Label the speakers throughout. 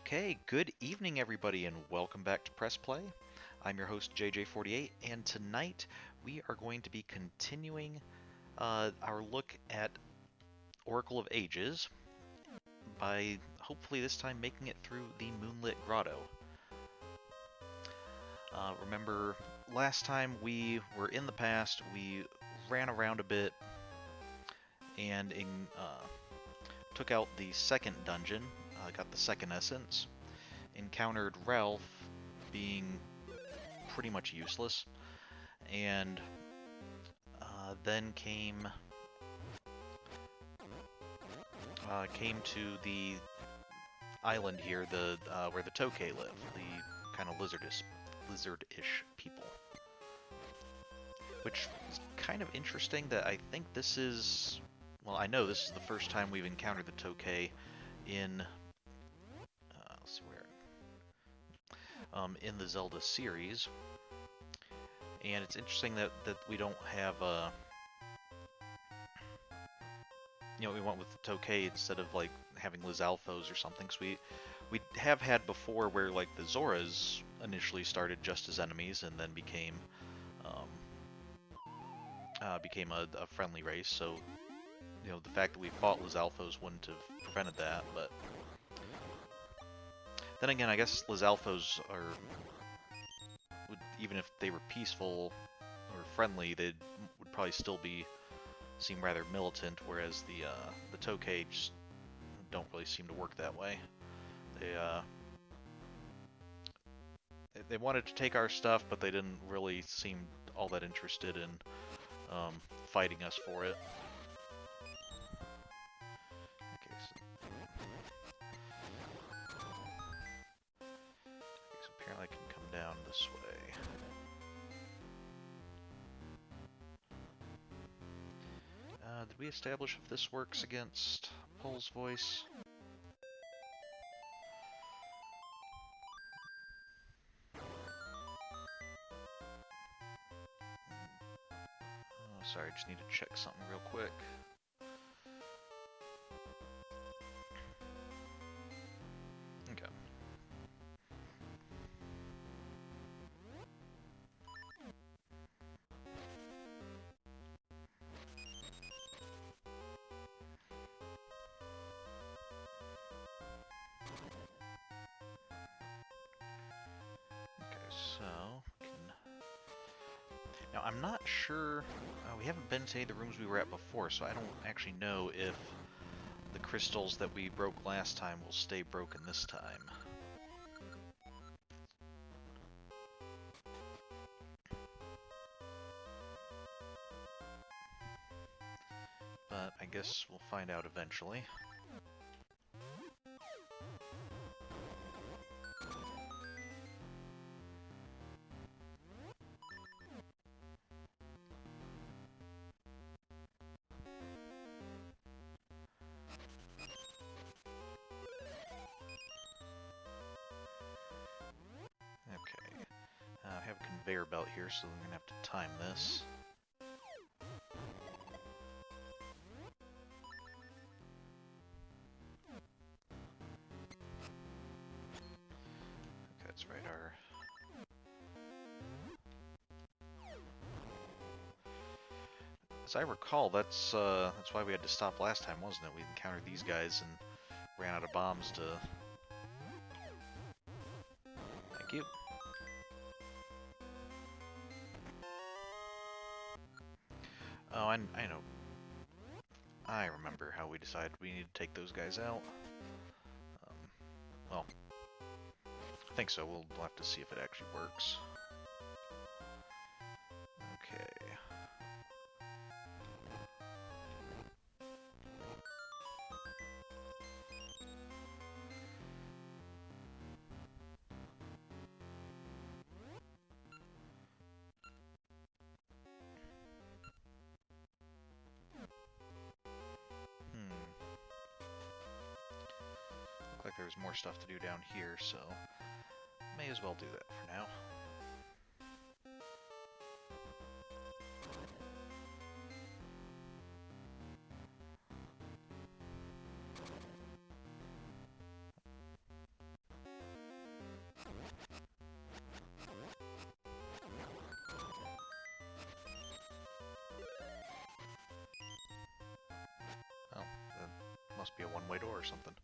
Speaker 1: Okay, good evening, everybody, and welcome back to Press Play. I'm your host, JJ48, and tonight we are going to be continuing our look at Oracle of Ages by hopefully this time making it through the Moonlit Grotto. Remember, last time we were in the past, we ran around a bit and took out the second dungeon, got the second essence, encountered Ralph being pretty much useless, and then came to the island here, the where the Tokay live, the kind of lizardish people. Which is kind of interesting that I think this is, well, I know this is the first time we've encountered the Tokay in, let's see where, in the Zelda series. And it's interesting that we don't have, we went with the Tokay instead of, like, having Lizalfos or something. So we have had before where, like, the Zoras initially started just as enemies and then became a friendly race. So, the fact that we fought Lizalfos wouldn't have prevented that. But then again, I guess Lizalfos even if they were peaceful or friendly, they would probably still seem rather militant, whereas the Tokay just don't really seem to work that way. They wanted to take our stuff, but they didn't really seem all that interested in fighting us for it. Okay, so apparently I can come down this way. Did we establish if this works against Pole's voice? Oh, sorry, I just need to check something real quick. Okay. Now, I'm not sure, we haven't been to any of the rooms we were at before, so I don't actually know if the crystals that we broke last time will stay broken this time. But I guess we'll find out eventually. Okay, I have a conveyor belt here, so I'm going to have to time this. Okay, that's right, As I recall, that's why we had to stop last time, wasn't it? We encountered these guys and ran out of bombs to... Thank you. Oh, I know. I remember how we decided we need to take those guys out. Well, I think so. We'll have to see if it actually works. Okay. Look like there's more stuff to do down here, so may as well do that for now. Must be a one-way door or something.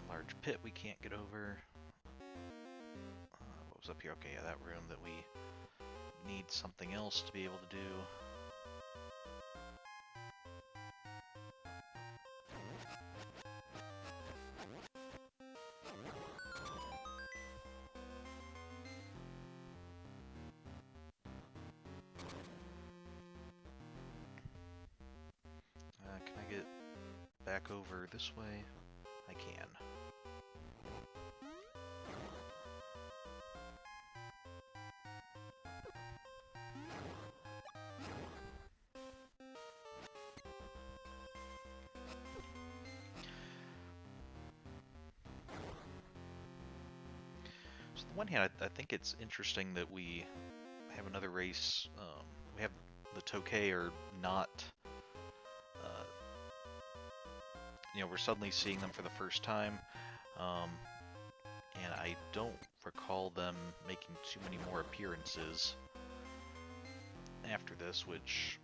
Speaker 1: Large pit we can't get over. What was up here? Okay, yeah, that room that we need something else to be able to do. Can I get back over this way? I can. So on the one hand, I think it's interesting that we have another race. We have the Tokay are not. We're suddenly seeing them for the first time, and I don't recall them making too many more appearances after this, which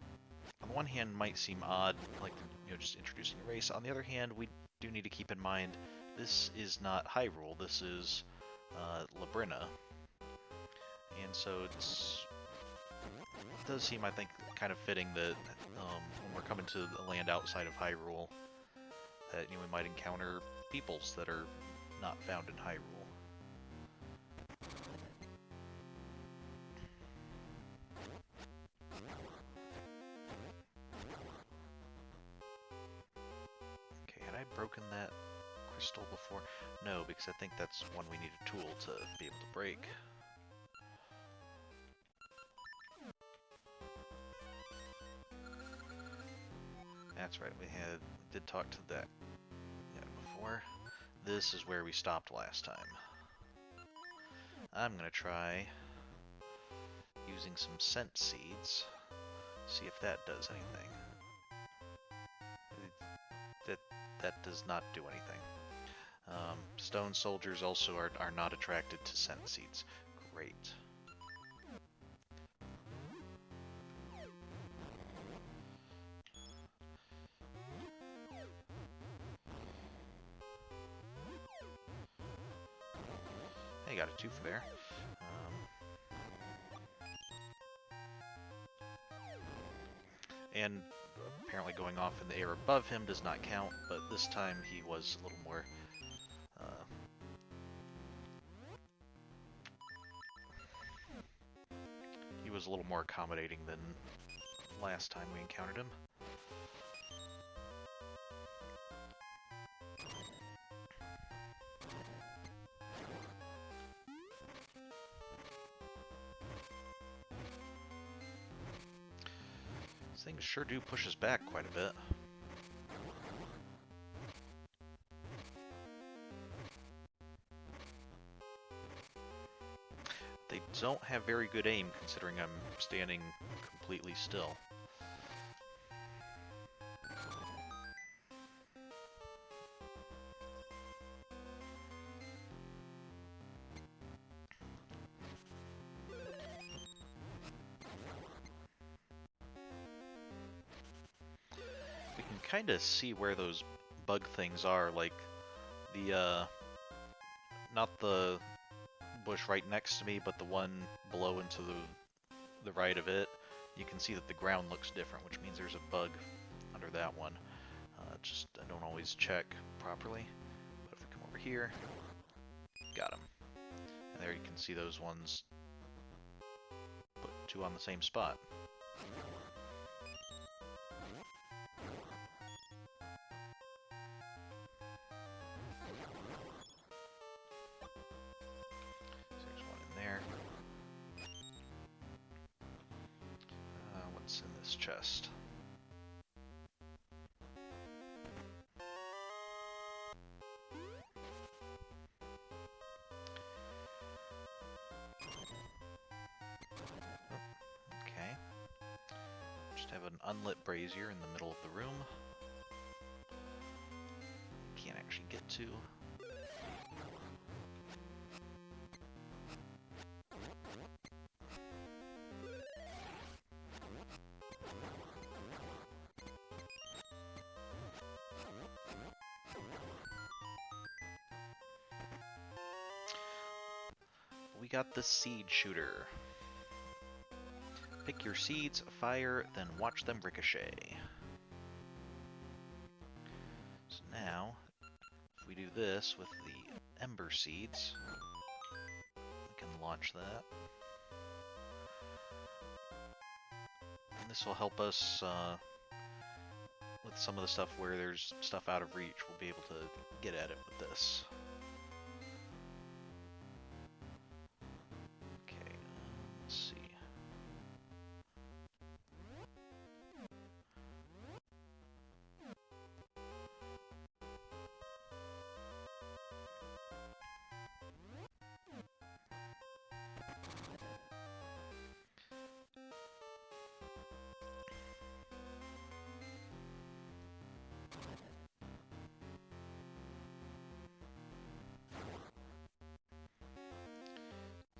Speaker 1: on the one hand might seem odd, like just introducing a race. On the other hand, we do need to keep in mind this is not Hyrule, this is Labrynna, and so it does seem, I think, kind of fitting that when we're coming to a land outside of Hyrule, that we might encounter peoples that are not found in Hyrule. Okay, had I broken that crystal before? No, because I think that's one we need a tool to be able to break. That's right, we did talk to that before. This is where we stopped last time. I'm gonna try using some scent seeds, see if that does anything. That does not do anything. Stone soldiers also are not attracted to scent seeds. Great. Hey, got a 2 for there. And apparently going off in the air above him does not count, but this time he was a little more accommodating than last time we encountered him. These things sure do push us back quite a bit. They don't have very good aim, considering I'm standing completely still. We can kind of see where those bug things are, like the, not the bush right next to me, but the one below and to the right of it. You can see that the ground looks different, which means there's a bug under that one. Just I don't always check properly. But if we come over here, got him. And there you can see those ones put 2 on the same spot. So there's one in there. What's in this chest? Have an unlit brazier in the middle of the room. Can't actually get to. we got the seed shooter. Pick your seeds, fire, then watch them ricochet. So now, if we do this with the ember seeds, we can launch that. And this will help us with some of the stuff where there's stuff out of reach. We'll be able to get at it with this. Okay, let's see.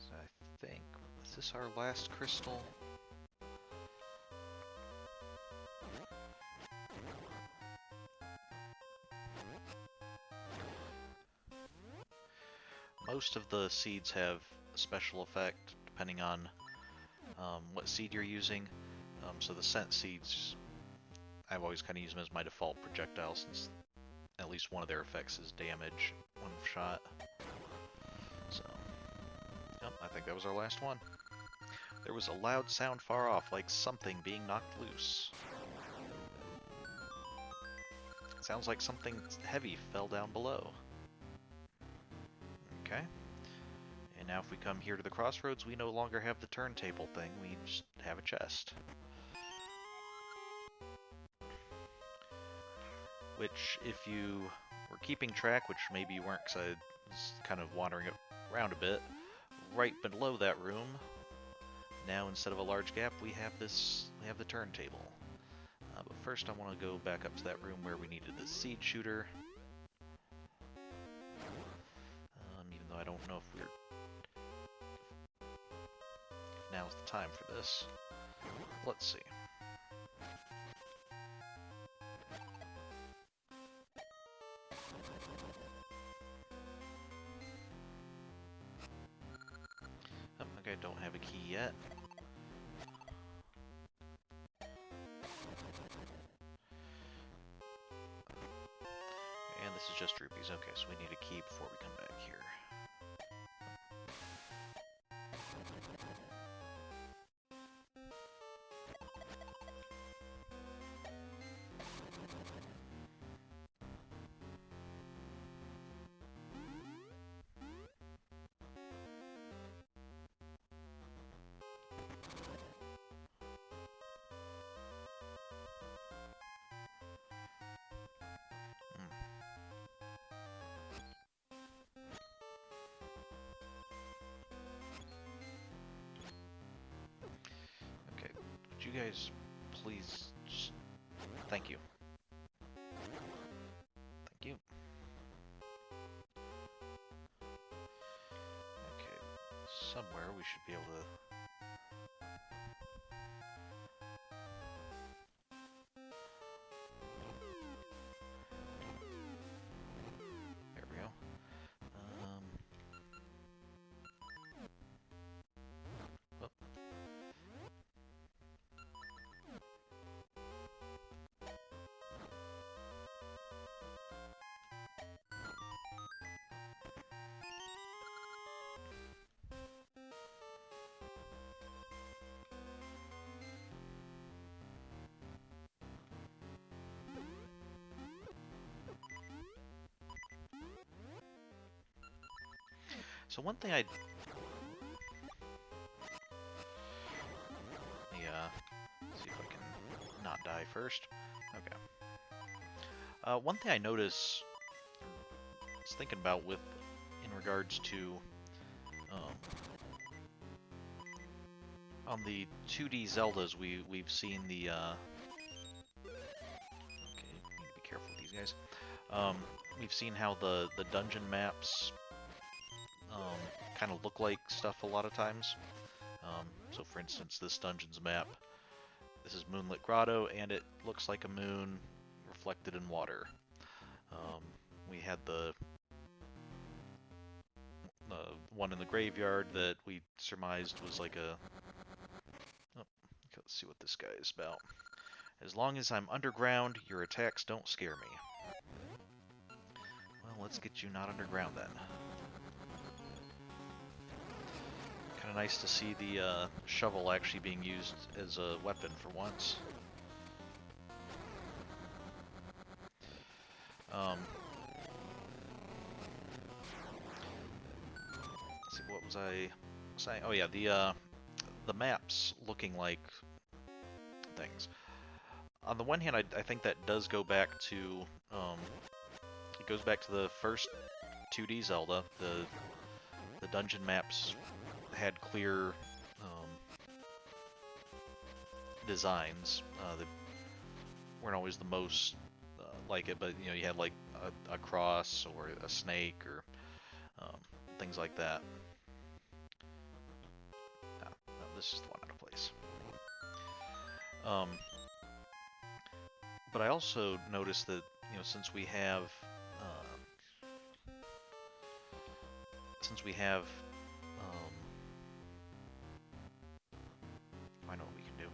Speaker 1: I think, is this our last crystal? Most of the seeds have a special effect depending on what seed you're using. So the scent seeds, I've always kind of used them as my default projectile since at least one of their effects is damage when shot. So, yep, I think that was our last one. There was a loud sound far off, like something being knocked loose. Sounds like something heavy fell down below. Okay. And now if we come here to the crossroads, we no longer have the turntable thing, we just have a chest. Which, if you were keeping track, which maybe you weren't because I was kind of wandering around a bit, right below that room, now instead of a large gap, we have the turntable. But first I want to go back up to that room where we needed the seed shooter. Even though I don't know if now's the time for this. Let's see. Oh, okay, I don't have a key yet. And this is just rupees. Okay, so we need a key before we come back here. You guys, please, just... Thank you. Thank you. Okay, somewhere we should be able to... There we go. Oh. So one thing see if I can not die first. Okay. One thing I notice, I was thinking about in regards to, on the 2D Zeldas, we've seen the, okay, need to be careful with these guys. We've seen how the dungeon maps, kind of look like stuff a lot of times. So for instance, this dungeon's map, this is Moonlit Grotto, and it looks like a moon reflected in water. We had the one in the graveyard that we surmised was like a... Oh, let's see what this guy is about. As long as I'm underground, your attacks don't scare me. Well, let's get you not underground then. Kind of nice to see the shovel actually being used as a weapon for once. Let's see, what was I saying? Oh yeah, the maps looking like things. On the one hand, I think that does go back to it goes back to the first 2D Zelda. The dungeon maps had clear designs. They weren't always the most like it, but you know, you had like a cross or a snake or things like that. No, this is the one out of place. But I also noticed that, you know, since we have I know what we can do.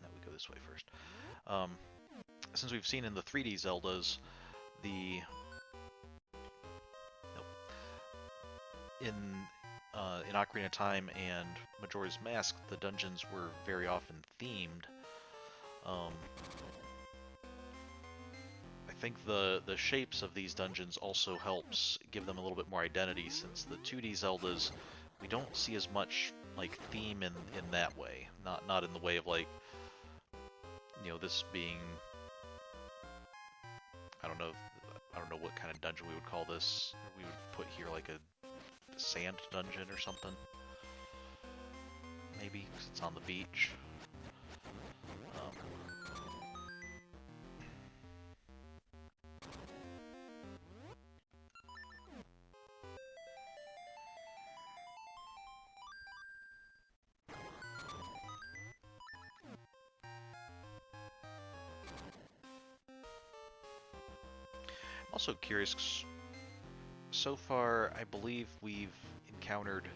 Speaker 1: Now we go this way first. Since we've seen in the 3D Zeldas, the in Ocarina of Time and Majora's Mask, the dungeons were very often themed. I think the shapes of these dungeons also helps give them a little bit more identity, since the 2D Zeldas, we don't see as much like theme in that way. Not in the way of like, you know, this being, I don't know what kind of dungeon we would call this. We would put here like a sand dungeon or something. Maybe, because it's on the beach. I'm also curious, so far I believe we've encountered,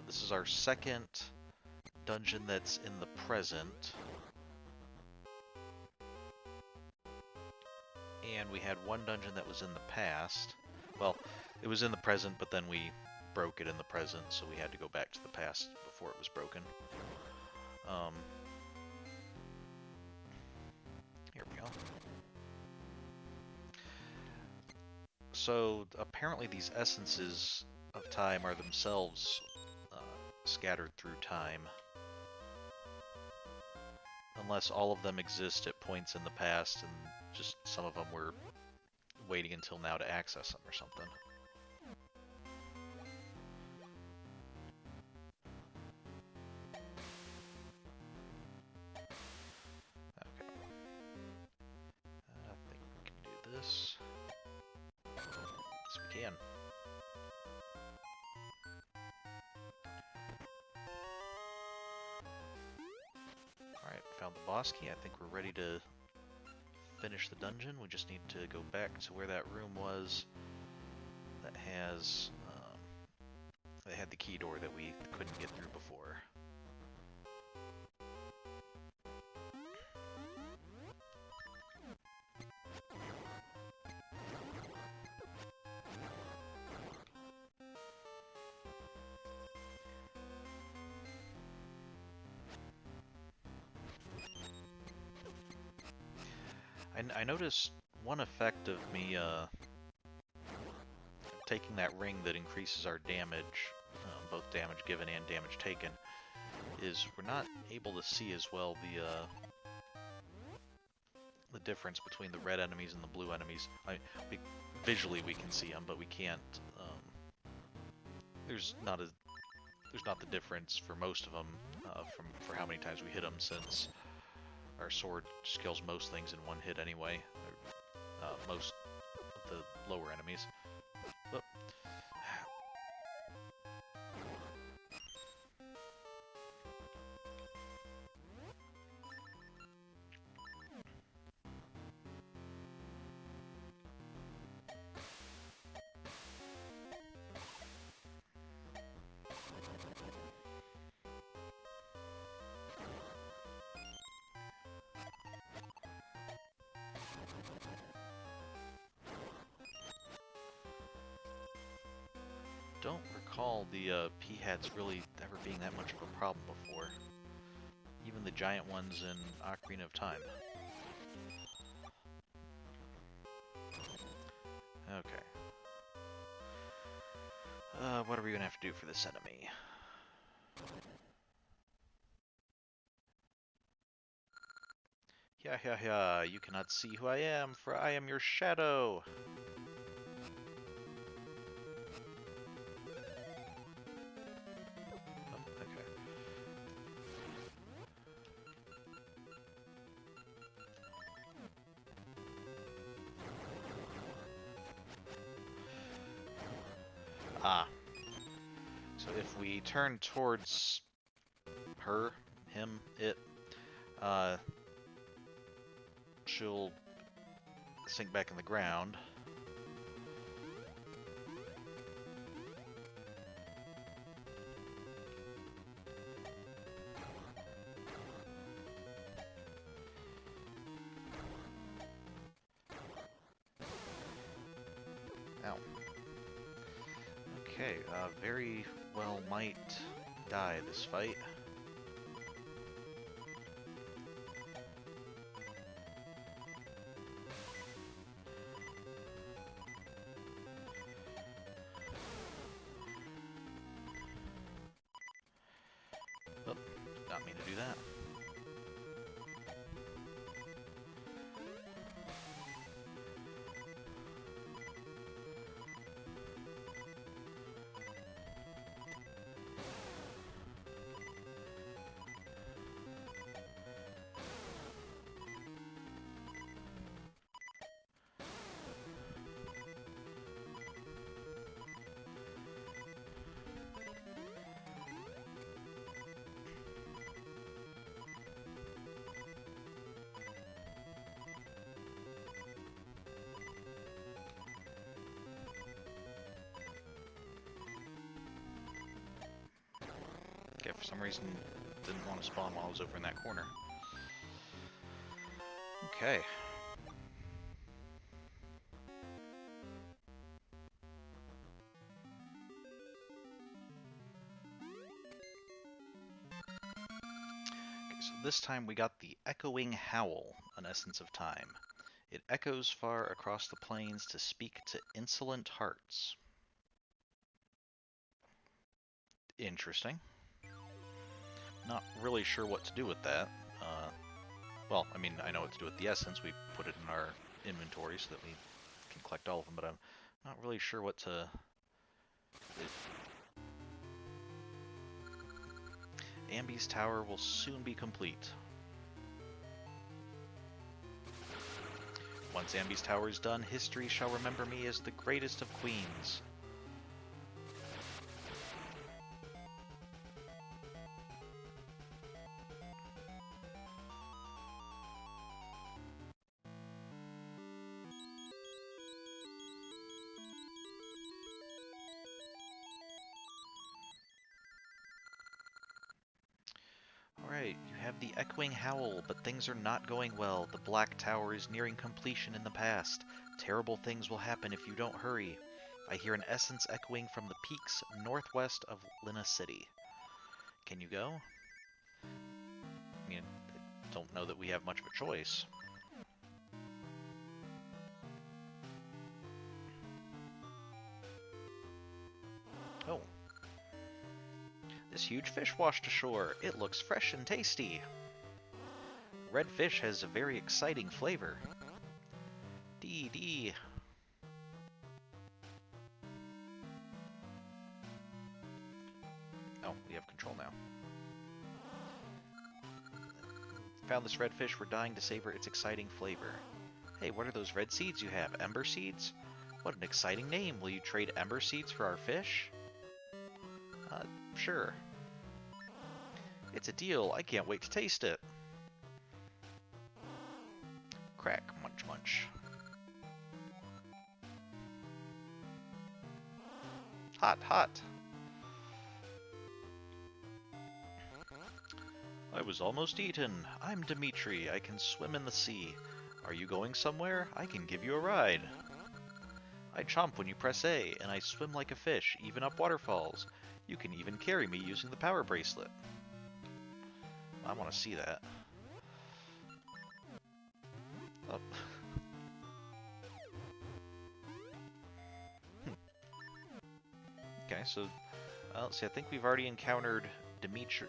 Speaker 1: this is our second dungeon that's in the present. And we had one dungeon that was in the past. Well, it was in the present, but then we broke it in the present, so we had to go back to the past before it was broken. Here we go. So apparently these essences of time are themselves scattered through time. Unless all of them exist at points in the past and just some of them were waiting until now to access them or something. Okay. I think we can do this. Yes, we can. Alright, found the boss key. I think we're ready to finish the dungeon. We just need to go back to where that room was that has that had the key door that we couldn't get through before. I noticed one effect of me taking that ring that increases our damage, both damage given and damage taken, is we're not able to see as well the difference between the red enemies and the blue enemies. Visually we can see them, but we can't. There's not the difference for most of them for how many times we hit them, since our sword just kills most things in one hit anyway. Most of the lower enemies. But don't recall the Peahats really ever being that much of a problem before. Even the giant ones in Ocarina of Time. Okay. What are we gonna have to do for this enemy? Yeah, you cannot see who I am, for I am your shadow! Oh, okay. Ah. So if we turn towards her, him, it, she'll sink back in the ground. Ow. Okay, very well might die this fight. Oh, not mean to do that. Okay, for some reason, didn't want to spawn while I was over in that corner. Okay. So this time we got the Echoing Howl, an essence of time. It echoes far across the plains to speak to insolent hearts. Interesting. Not really sure what to do with that. Well, I mean, I know what to do with the essence. We put it in our inventory so that we can collect all of them, but I'm not really sure what to... Ambi's tower will soon be complete. Once Ambi's tower is done, history shall remember me as the greatest of queens. Alright, you have the Echoing Howl, but things are not going well. The Black Tower is nearing completion in the past. Terrible things will happen if you don't hurry. I hear an essence echoing from the peaks northwest of Lina City. Can you go? I mean, I don't know that we have much of a choice. Oh. This huge fish washed ashore. It looks fresh and tasty. Red fish has a very exciting flavor. D. Oh, we have control now. Found this red fish. We're dying to savor its exciting flavor. Hey, what are those red seeds you have? Ember seeds? What an exciting name. Will you trade ember seeds for our fish? Sure. It's a deal. I can't wait to taste it. Crack, munch, munch. Hot, hot. I was almost eaten. I'm Dimitri. I can swim in the sea. Are you going somewhere? I can give you a ride. I chomp when you press A, and I swim like a fish, even up waterfalls. You can even carry me using the power bracelet. I want to see that. Oh. Okay, so let's see. I think we've already encountered Moosh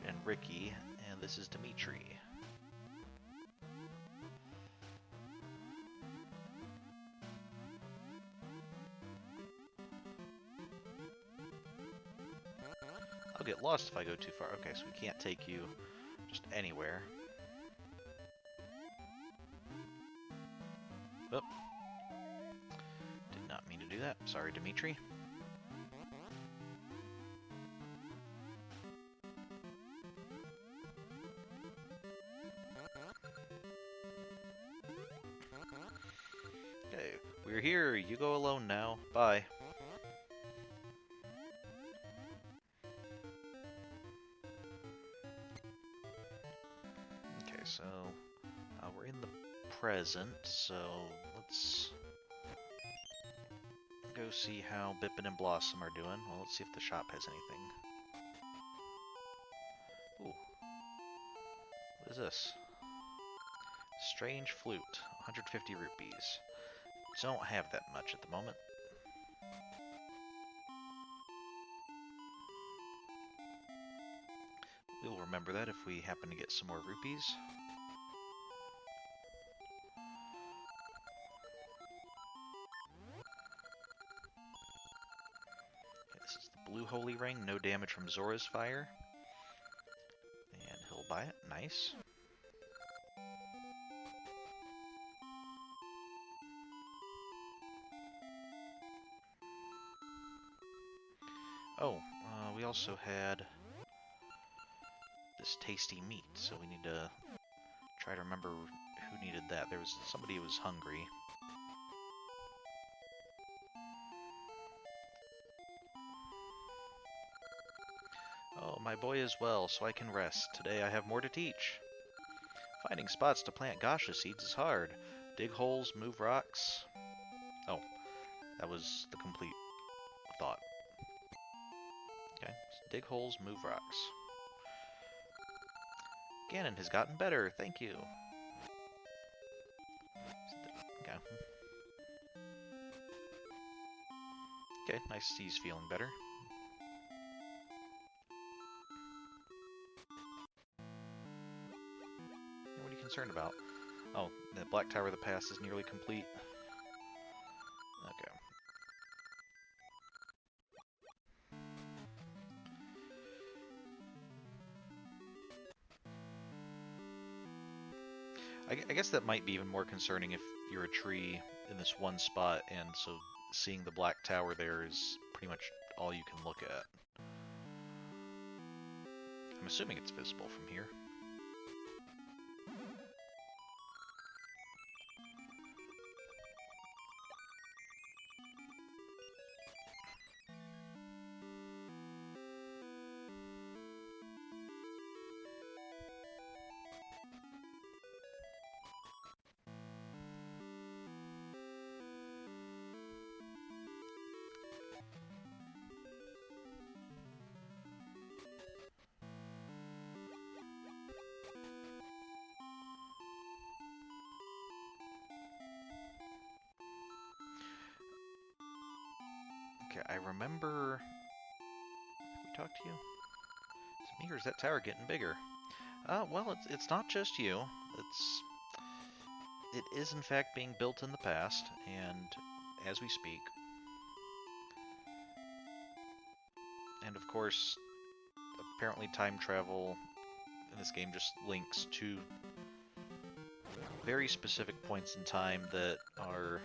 Speaker 1: and Ricky, and this is Dimitri. I'll get lost if I go too far. Okay, so we can't take you just anywhere. Oh. Did not mean to do that. Sorry, Dimitri. Okay, we're here. You go alone now. Bye. Okay, so we're in the present, so let's go see how Bippin and Blossom are doing. Well, let's see if the shop has anything. Ooh. What is this? Strange flute. 150 rupees. Don't have that much at the moment. We'll remember that if we happen to get some more rupees. Okay, this is the blue holy ring. No damage from Zora's fire. And he'll buy it. Nice. Oh, we also had this tasty meat, so we need to try to remember who needed that. There was somebody who was hungry. Oh, my boy is well, so I can rest. Today I have more to teach. Finding spots to plant Gasha seeds is hard. Dig holes, move rocks. Oh, that was the complete thought. Okay, so dig holes, move rocks. Ganon has gotten better, thank you. Okay. Okay, nice to see he's feeling better. What are you concerned about? Oh, the Black Tower of the Past is nearly complete. Okay. I guess that might be even more concerning if you're a tree in this one spot, and so seeing the Black Tower there is pretty much all you can look at. I'm assuming it's visible from here. Okay, I remember... Did we talk to you? Is it me, or is that tower getting bigger? Well, it's not just you. It is in fact being built in the past, and as we speak. And of course, apparently time travel in this game just links to very specific points in time that are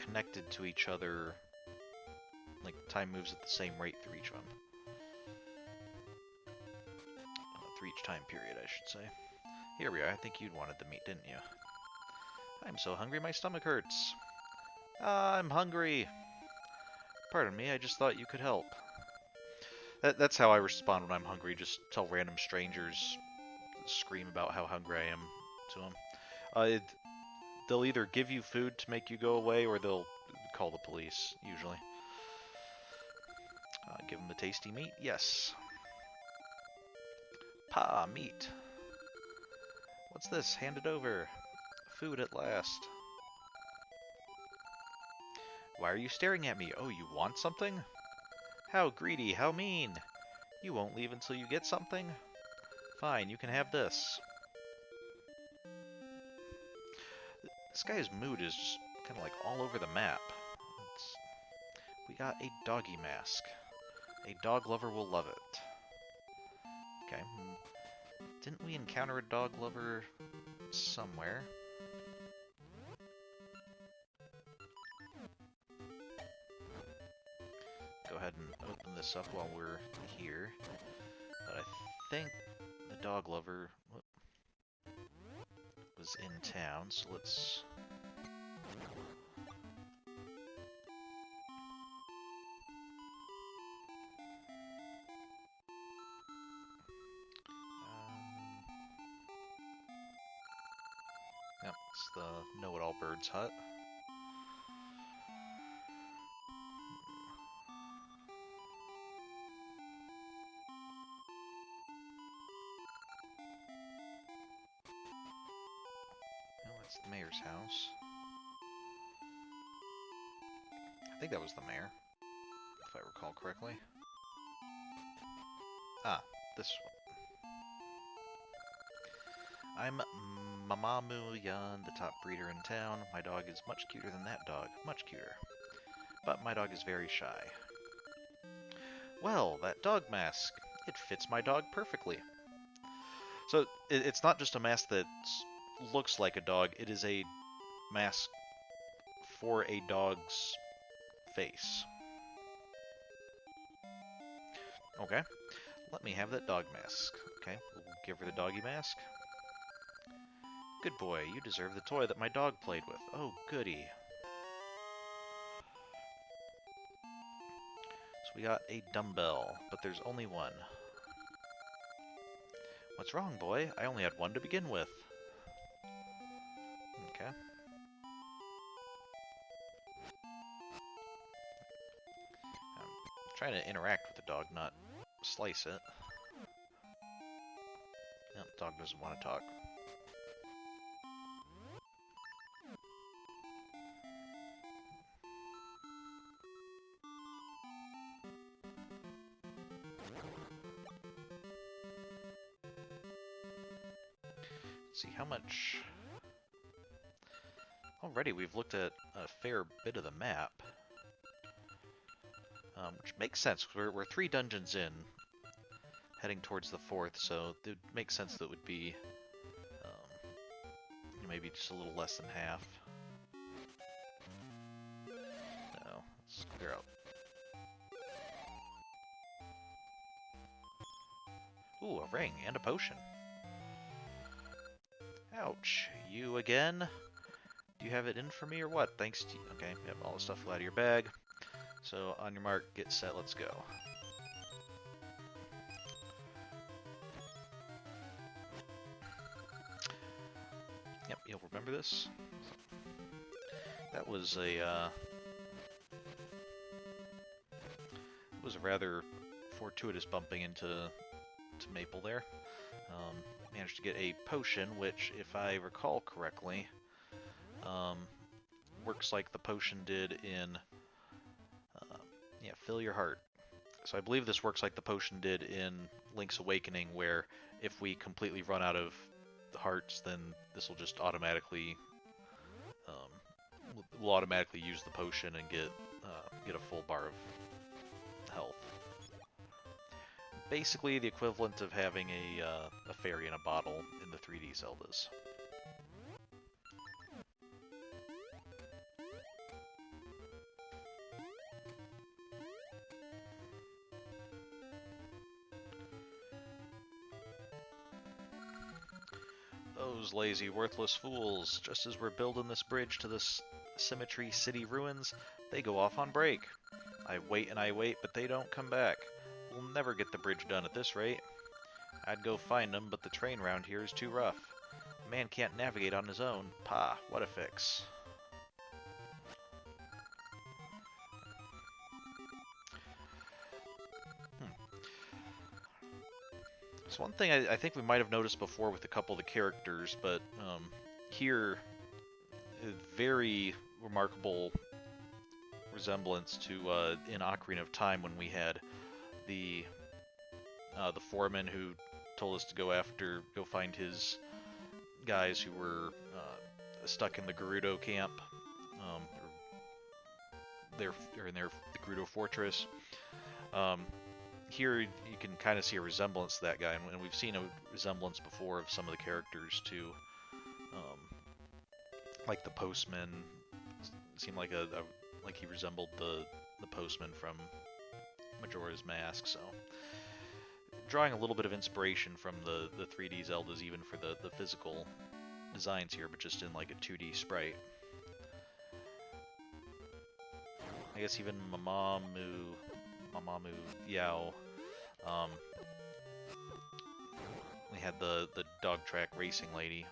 Speaker 1: connected to each other. Like, time moves at the same rate through each one. Through each time period, I should say. Here we are. I think you'd wanted the meat, didn't you? I'm so hungry my stomach hurts. I'm hungry. Pardon me, I just thought you could help. That's how I respond when I'm hungry. Just tell random strangers, scream about how hungry I am to them. they'll either give you food to make you go away, or they'll call the police, usually. Give them the tasty meat? Yes. Pa, meat. What's this? Hand it over. Food at last. Why are you staring at me? Oh, you want something? How greedy, how mean. You won't leave until you get something? Fine, you can have this. This guy's mood is just kind of like all over the map. We got a Doggie Mask. A dog lover will love it. Okay. Didn't we encounter a dog lover somewhere? Go ahead and open this up while we're here. But I think the dog lover was in town, so let's... Yep, it's the Know-It-All Bird's hut. No, that's the mayor's house. I think that was the mayor, if I recall correctly. Ah, this one. I'm Mamamoo Yun, the top breeder in town. My dog is much cuter than that dog, much cuter. But my dog is very shy. Well, that dog mask. It fits my dog perfectly. So, it's not just a mask that looks like a dog, it is a mask for a dog's face. Okay, let me have that dog mask. Okay, we'll give her the doggy mask. Good boy, you deserve the toy that my dog played with. Oh, goody. So we got a dumbbell, but there's only one. What's wrong, boy? I only had one to begin with. Okay. I'm trying to interact with the dog, not slice it. Nope, dog doesn't want to talk. Let's see how much... Already we've looked at a fair bit of the map. Which makes sense. We're 3 dungeons in, heading towards the 4th, so it would make sense that it would be maybe just a little less than half. No, let's clear out. Ooh, a ring and a potion. Ouch. You again? Do you have it in for me or what? Thanks to you. Okay, yep, all the stuff fell out of your bag. So, on your mark, get set, let's go. Yep, you'll remember this. That was a, it was a rather fortuitous bumping into Maple there. Managed to get a potion, which, if I recall correctly, works like the potion did in, yeah, Fill Your Heart. So I believe this works like the potion did in Link's Awakening, where if we completely run out of hearts, then this will just automatically, we'll automatically use the potion and get a full bar of health. Basically the equivalent of having a fairy in a bottle in the 3D Zeldas. Those lazy, worthless fools. Just as we're building this bridge to the Symmetry City ruins, they go off on break. I wait and I wait, but they don't come back. We'll never get the bridge done at this rate. I'd go find them, but the train round here is too rough. Man can't navigate on his own. Pah, what a fix. So one thing I think we might have noticed before with a couple of the characters, but here, a very remarkable resemblance to in Ocarina of Time when we had the foreman who told us to go find his guys who were stuck in the Gerudo camp, or in the Gerudo fortress. Here you can kind of see a resemblance to that guy, and we've seen a resemblance before of some of the characters too. Like the postman seemed like like he resembled the postman from Majora's Mask. So drawing a little bit of inspiration from the 3D Zeldas, even for the physical designs here, but just in like a 2D sprite. I guess even Mamamoo Yao. We had the dog track racing lady.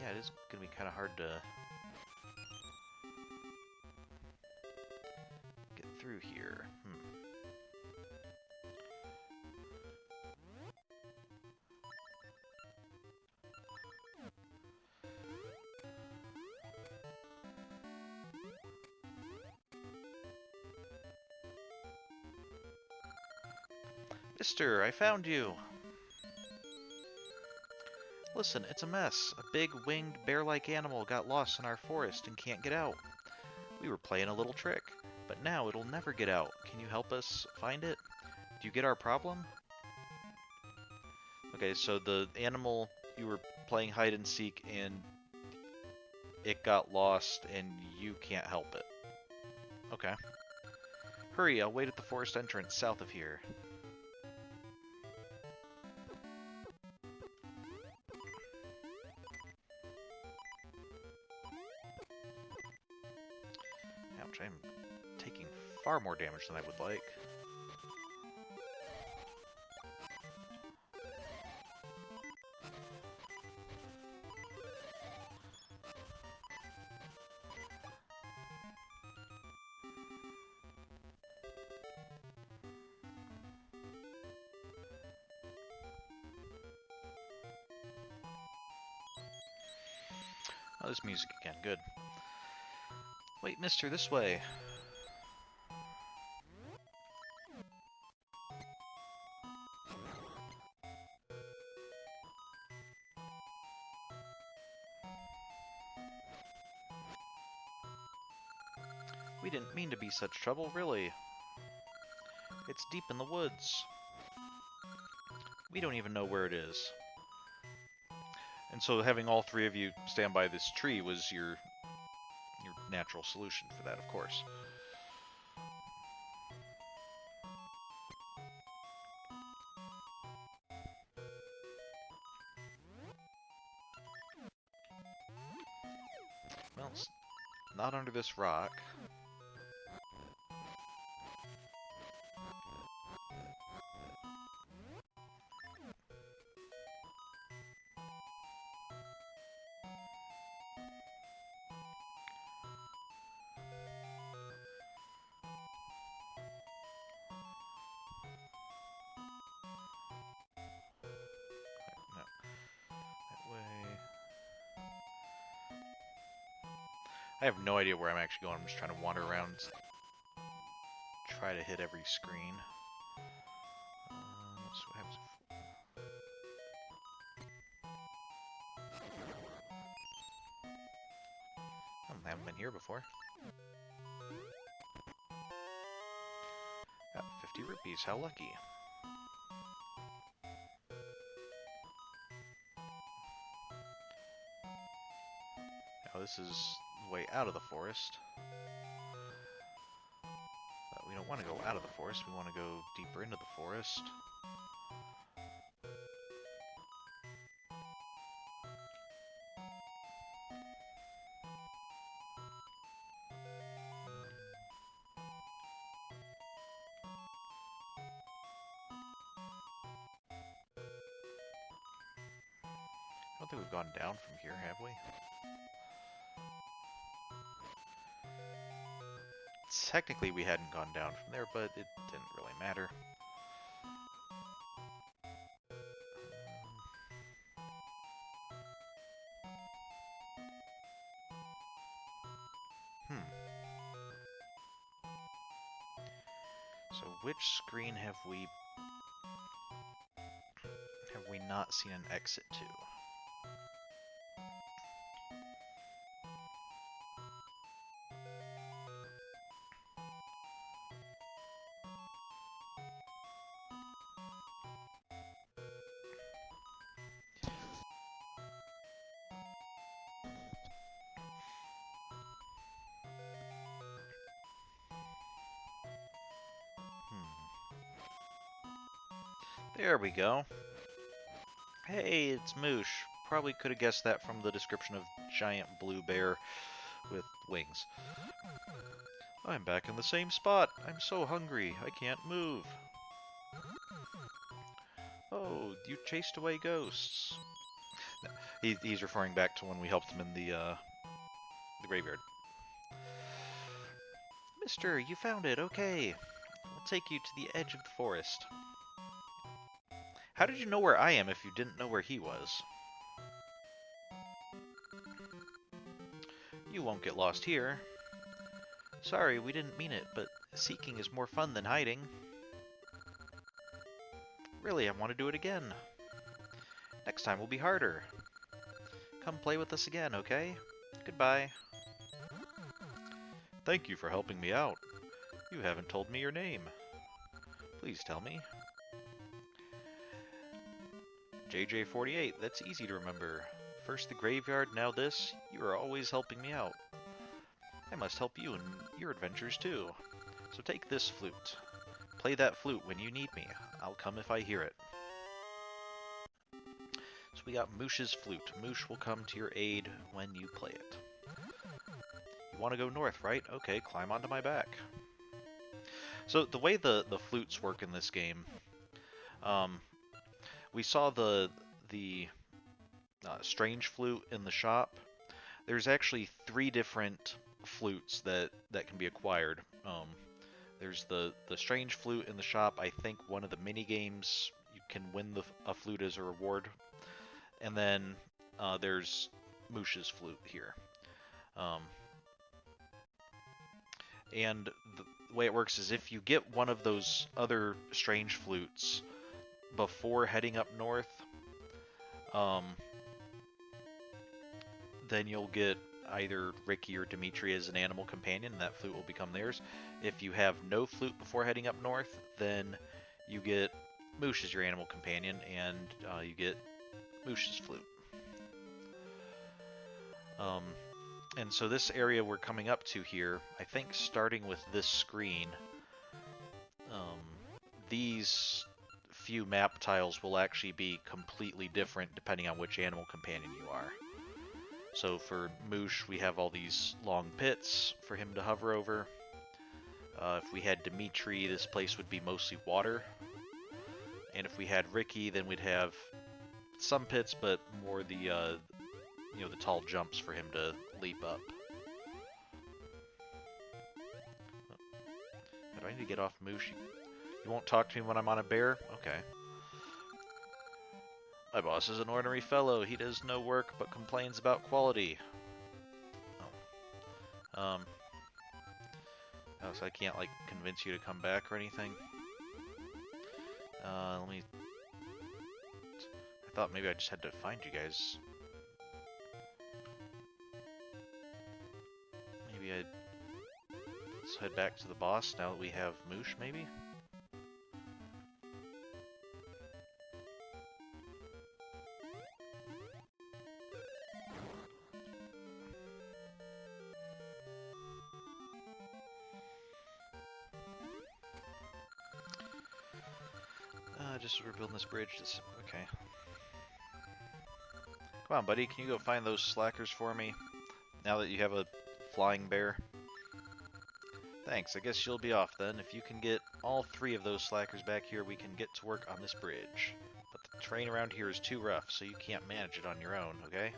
Speaker 1: Yeah, it is gonna be kind of hard to get through here. Mister, I found you! Listen, it's a mess. A big, winged, bear-like animal got lost in our forest and can't get out. We were playing a little trick, but now it'll never get out. Can you help us find it? Do you get our problem? Okay, so the animal, you were playing hide and seek and it got lost and you can't help it. Okay. Hurry, I'll wait at the forest entrance south of here. Ouch, I'm taking far more damage than I would like. Oh, this music again, good. Wait, mister, this way. We didn't mean to be such trouble, really. It's deep in the woods. We don't even know where it is. And so having all three of you stand by this tree was your natural solution for that, of course. Well, it's not under this rock. I have no idea where I'm actually going. I'm just trying to wander around, try to hit every screen. Let's see what happens. I haven't been here before. Got 50 rupees. How lucky. Now this is the way out of the forest. But we don't want to go out of the forest. We want to go deeper into the forest. don't think we've gone down from here, have we? Technically we hadn't gone down from there, but it didn't really matter. So which screen have we not seen an exit to? There we go. Hey, it's Moosh. Probably could have guessed that from the description of giant blue bear with wings. I'm back in the same spot. I'm so hungry. I can't move. Oh, you chased away ghosts. No, he's referring back to when we helped him in the graveyard. Mister, you found it. Okay. We'll take you to the edge of the forest. How did you know where I am if you didn't know where he was? You won't get lost here. Sorry, we didn't mean it, but seeking is more fun than hiding. Really, I want to do it again. Next time will be harder. Come play with us again, okay? Goodbye. Thank you for helping me out. You haven't told me your name. Please tell me. JJ48, that's easy to remember. First the graveyard, now this. You are always helping me out. I must help you in your adventures too. So take this flute. Play that flute when you need me. I'll come if I hear it. So we got Moosh's flute. Moosh will come to your aid when you play it. You want to go north, right? Okay, climb onto my back. So the way the flutes work in this game, we saw the strange flute in the shop. There's actually 3 different flutes that can be acquired. There's the strange flute in the shop. I think one of the mini games you can win a flute as a reward, and then there's Moosh's flute here. And the way it works is if you get one of those other strange flutes before heading up north, then you'll get either Ricky or Dimitri as an animal companion, and that flute will become theirs. If you have no flute before heading up north, then you get Moosh as your animal companion, and you get Moosh's flute. And so this area we're coming up to here, I think starting with this screen, these few map tiles will actually be completely different depending on which animal companion you are. So for Moosh, we have all these long pits for him to hover over. If we had Dimitri, this place would be mostly water. And if we had Ricky, then we'd have some pits, but more the the tall jumps for him to leap up. Do I need to get off Moosh? You won't talk to me when I'm on a bear? Okay. My boss is an ordinary fellow. He does no work but complains about quality. Oh. Oh, so I can't, like, convince you to come back or anything? Let me... I thought maybe I just had to find you guys. Maybe let's head back to the boss now that we have Moosh, maybe? Just we're building this bridge. Okay. Come on, buddy. Can you go find those slackers for me? Now that you have a flying bear. Thanks. I guess you'll be off then. If you can get all 3 of those slackers back here, we can get to work on this bridge. But the Terrain around here is too rough, so you can't manage it on your own, okay?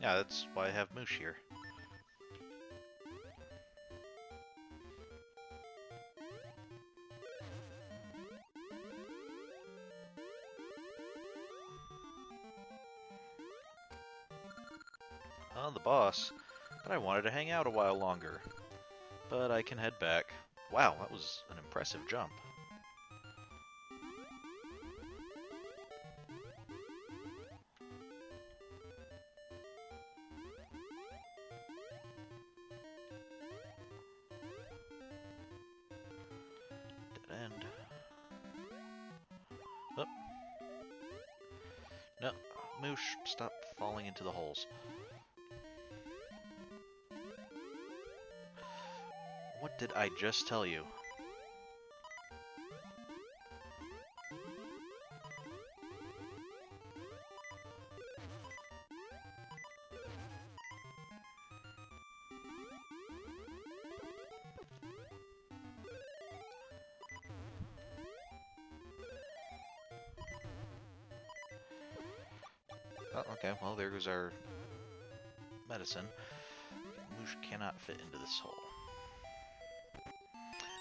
Speaker 1: Yeah, that's why I have Moosh here. The boss. But I wanted to hang out a while longer. But I can head back. Wow, that was an impressive jump. Dead end. Oh. No, Moosh, stop falling into the holes. What did I just tell you? Oh, okay, well, there goes our medicine. Moosh cannot fit into this hole.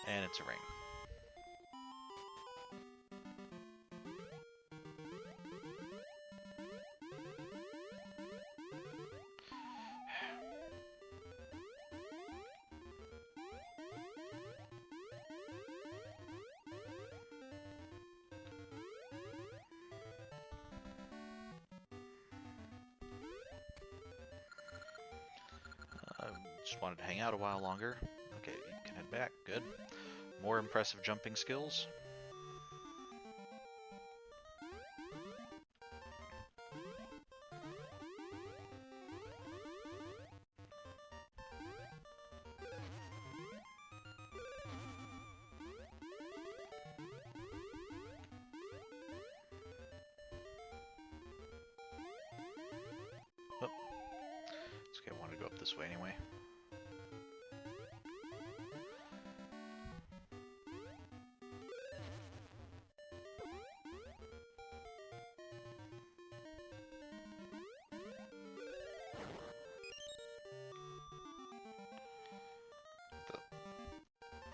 Speaker 1: And it's a ring. Just wanted to hang out a while longer. Okay, you can head back. Good. More impressive jumping skills. Oh. It's okay, I wanted to go up this way anyway.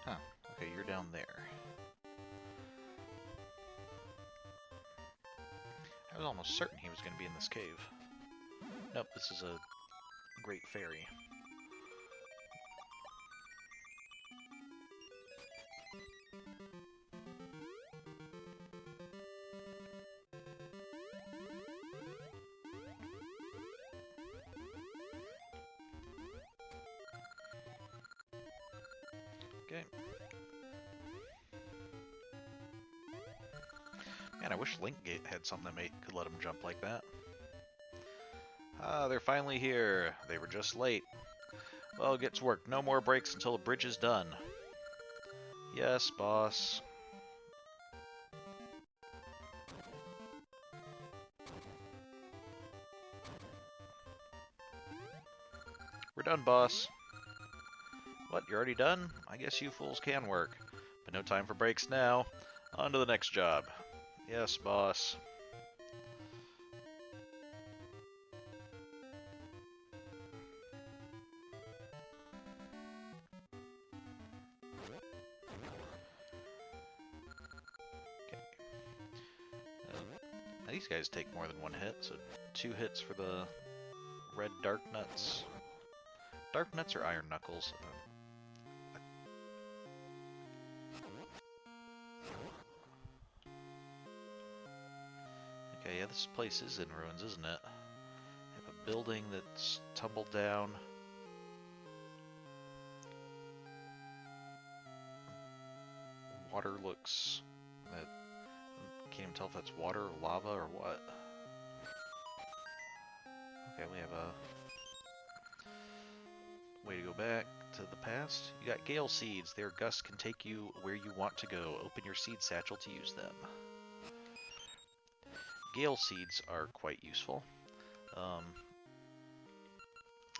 Speaker 1: Huh. Okay, you're down there. I was almost certain he was going to be in this cave. Nope, this is a great fairy. Okay. Man, I wish Link had something that could let him jump like that. Ah, they're finally here. They were just late. Well, get to work. No more breaks until the bridge is done. Yes, boss. We're done, boss. What, you're already done? I guess you fools can work. But no time for breaks now. On to the next job. Yes, boss. Okay. Now these guys take more than one hit, so 2 hits for the red dark nuts. Dark nuts or iron knuckles? Okay, yeah, this place is in ruins, isn't it? We have a building that's tumbled down. Water looks... I can't even tell if that's water or lava or what. Okay, we have a way to go back to the past. You got gale seeds. Their gusts can take you where you want to go. Open your seed satchel to use them. Gale seeds are quite useful.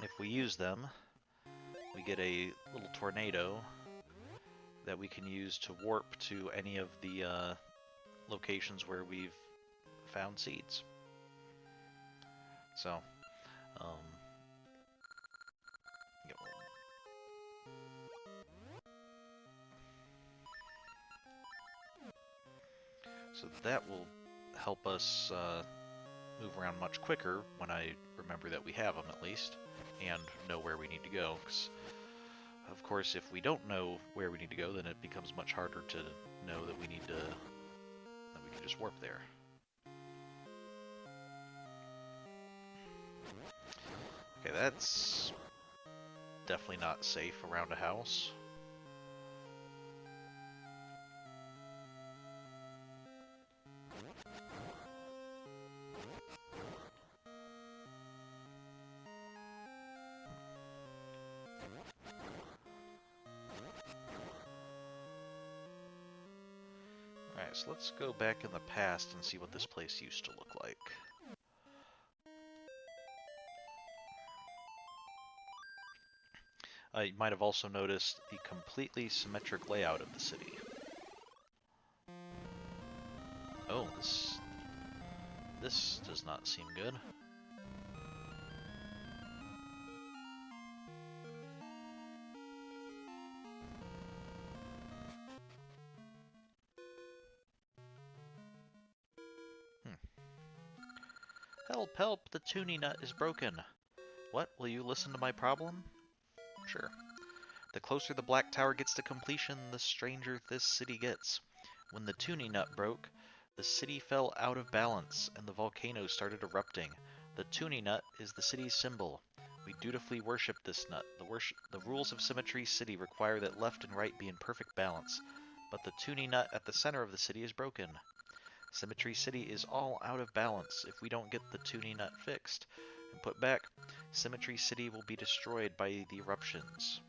Speaker 1: If we use them, we get a little tornado that we can use to warp to any of the locations where we've found seeds. So, you know, so that will help us move around much quicker when I remember that we have them at least, and know where we need to go. 'Cause of course, if we don't know where we need to go, then it becomes much harder to know that we need to, that we can just warp there. Okay, that's definitely not safe around a house. Alright, so let's go back in the past and see what this place used to look like. You might have also noticed the completely symmetric layout of the city. Oh, this does not seem good. Help, help, the tuning nut is broken. What, will you listen to my problem? Sure. The closer the black tower gets to completion, the stranger this city gets. When the tuning nut broke, the city fell out of balance, and the volcano started erupting. The tuning nut is the city's symbol. We dutifully worship this nut. The rules of Symmetry City require that left and right be in perfect balance, but the tuning nut at the center of the city is broken. Symmetry City is all out of balance. If we don't get the tuning nut fixed and put back, Symmetry City will be destroyed by the eruptions.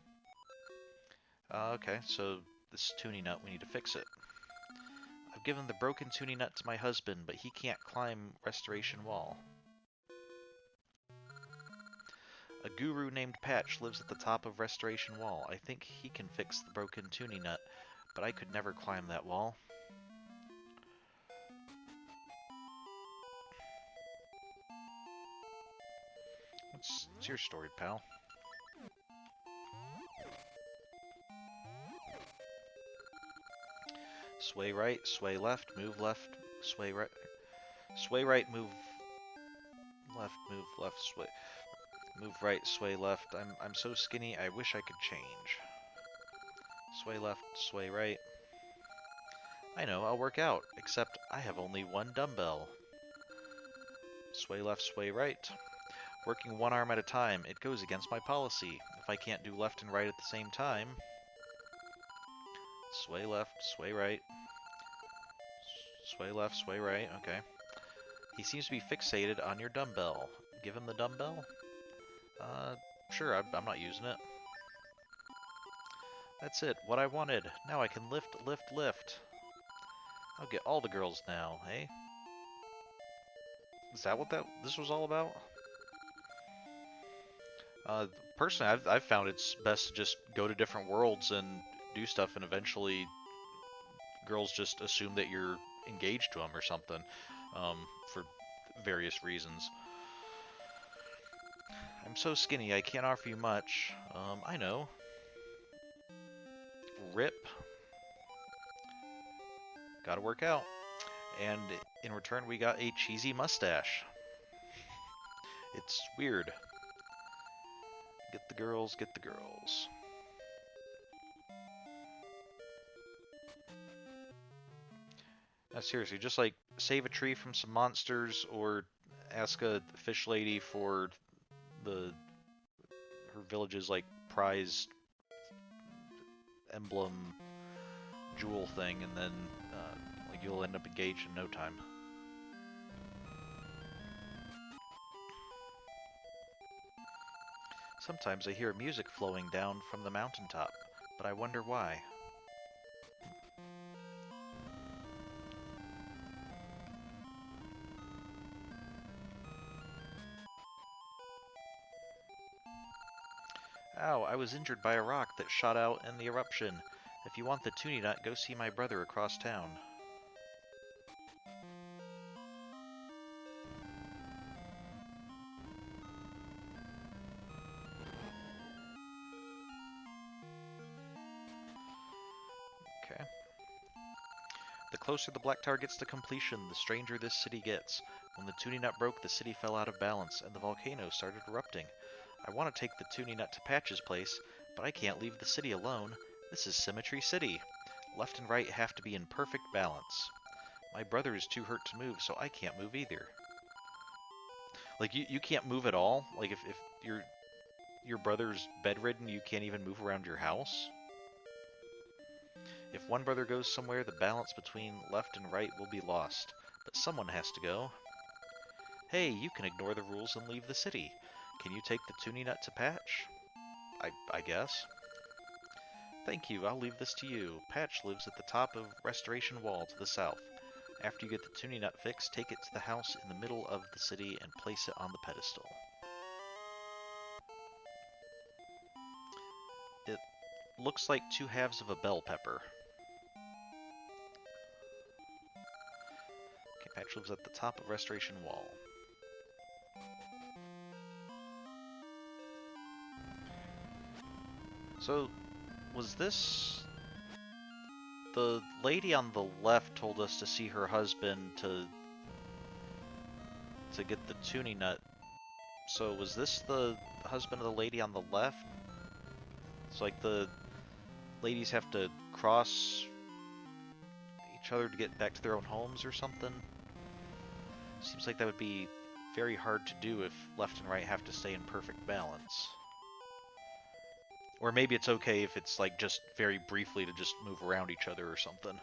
Speaker 1: Okay, so this tuning nut, we need to fix it. I've given the broken tuning nut to my husband, but he can't climb Restoration Wall. A guru named Patch lives at the top of Restoration Wall. I think he can fix the broken tuning nut, but I could never climb that wall. It's your story, pal. Sway right, sway left, move left, sway right, move left, sway, move right, sway left. I'm so skinny, I wish I could change. Sway left, sway right. I know, I'll work out, except I have only one dumbbell. Sway left, sway right. Working one arm at a time, it goes against my policy. If I can't do left and right at the same time... Sway left, sway right. Sway left, sway right, okay. He seems to be fixated on your dumbbell. Give him the dumbbell? Sure, I'm not using it. That's it, what I wanted. Now I can lift, lift, lift. I'll get all the girls now, eh? Is that what this was all about? Personally, I've found it's best to just go to different worlds and do stuff, and eventually girls just assume that you're engaged to them or something, for various reasons. I'm so skinny, I can't offer you much. I know. Rip. Gotta work out. And in return, we got a cheesy mustache. It's weird. Get the girls, get the girls. Now seriously, just like save a tree from some monsters, or ask a fish lady for her village's like prize emblem jewel thing, and then like you'll end up engaged in no time. Sometimes I hear music flowing down from the mountaintop, but I wonder why. Ow, I was injured by a rock that shot out in the eruption. If you want the tuning nut, go see my brother across town. The closer the Black Tower gets to completion, the stranger this city gets. When the tuning nut broke, the city fell out of balance, and the volcano started erupting. I want to take the tuning nut to Patch's place, but I can't leave the city alone. This is Symmetry City. Left and right have to be in perfect balance. My brother is too hurt to move, so I can't move either. Like, you can't move at all? Like, if your brother's bedridden, you can't even move around your house? If one brother goes somewhere, the balance between left and right will be lost. But someone has to go. Hey, you can ignore the rules and leave the city. Can you take the tuning nut to Patch? I guess. Thank you, I'll leave this to you. Patch lives at the top of Restoration Wall to the south. After you get the tuning nut fixed, take it to the house in the middle of the city and place it on the pedestal. It looks like 2 halves of a bell pepper. Okay, Patch lives at the top of Restoration Wall. So, was this... The lady on the left told us to see her husband to get the tuning nut. So was this the husband of the lady on the left? It's like the ladies have to cross each other to get back to their own homes or something? Seems like that would be very hard to do if left and right have to stay in perfect balance. Or maybe it's okay if it's like just very briefly to just move around each other or something.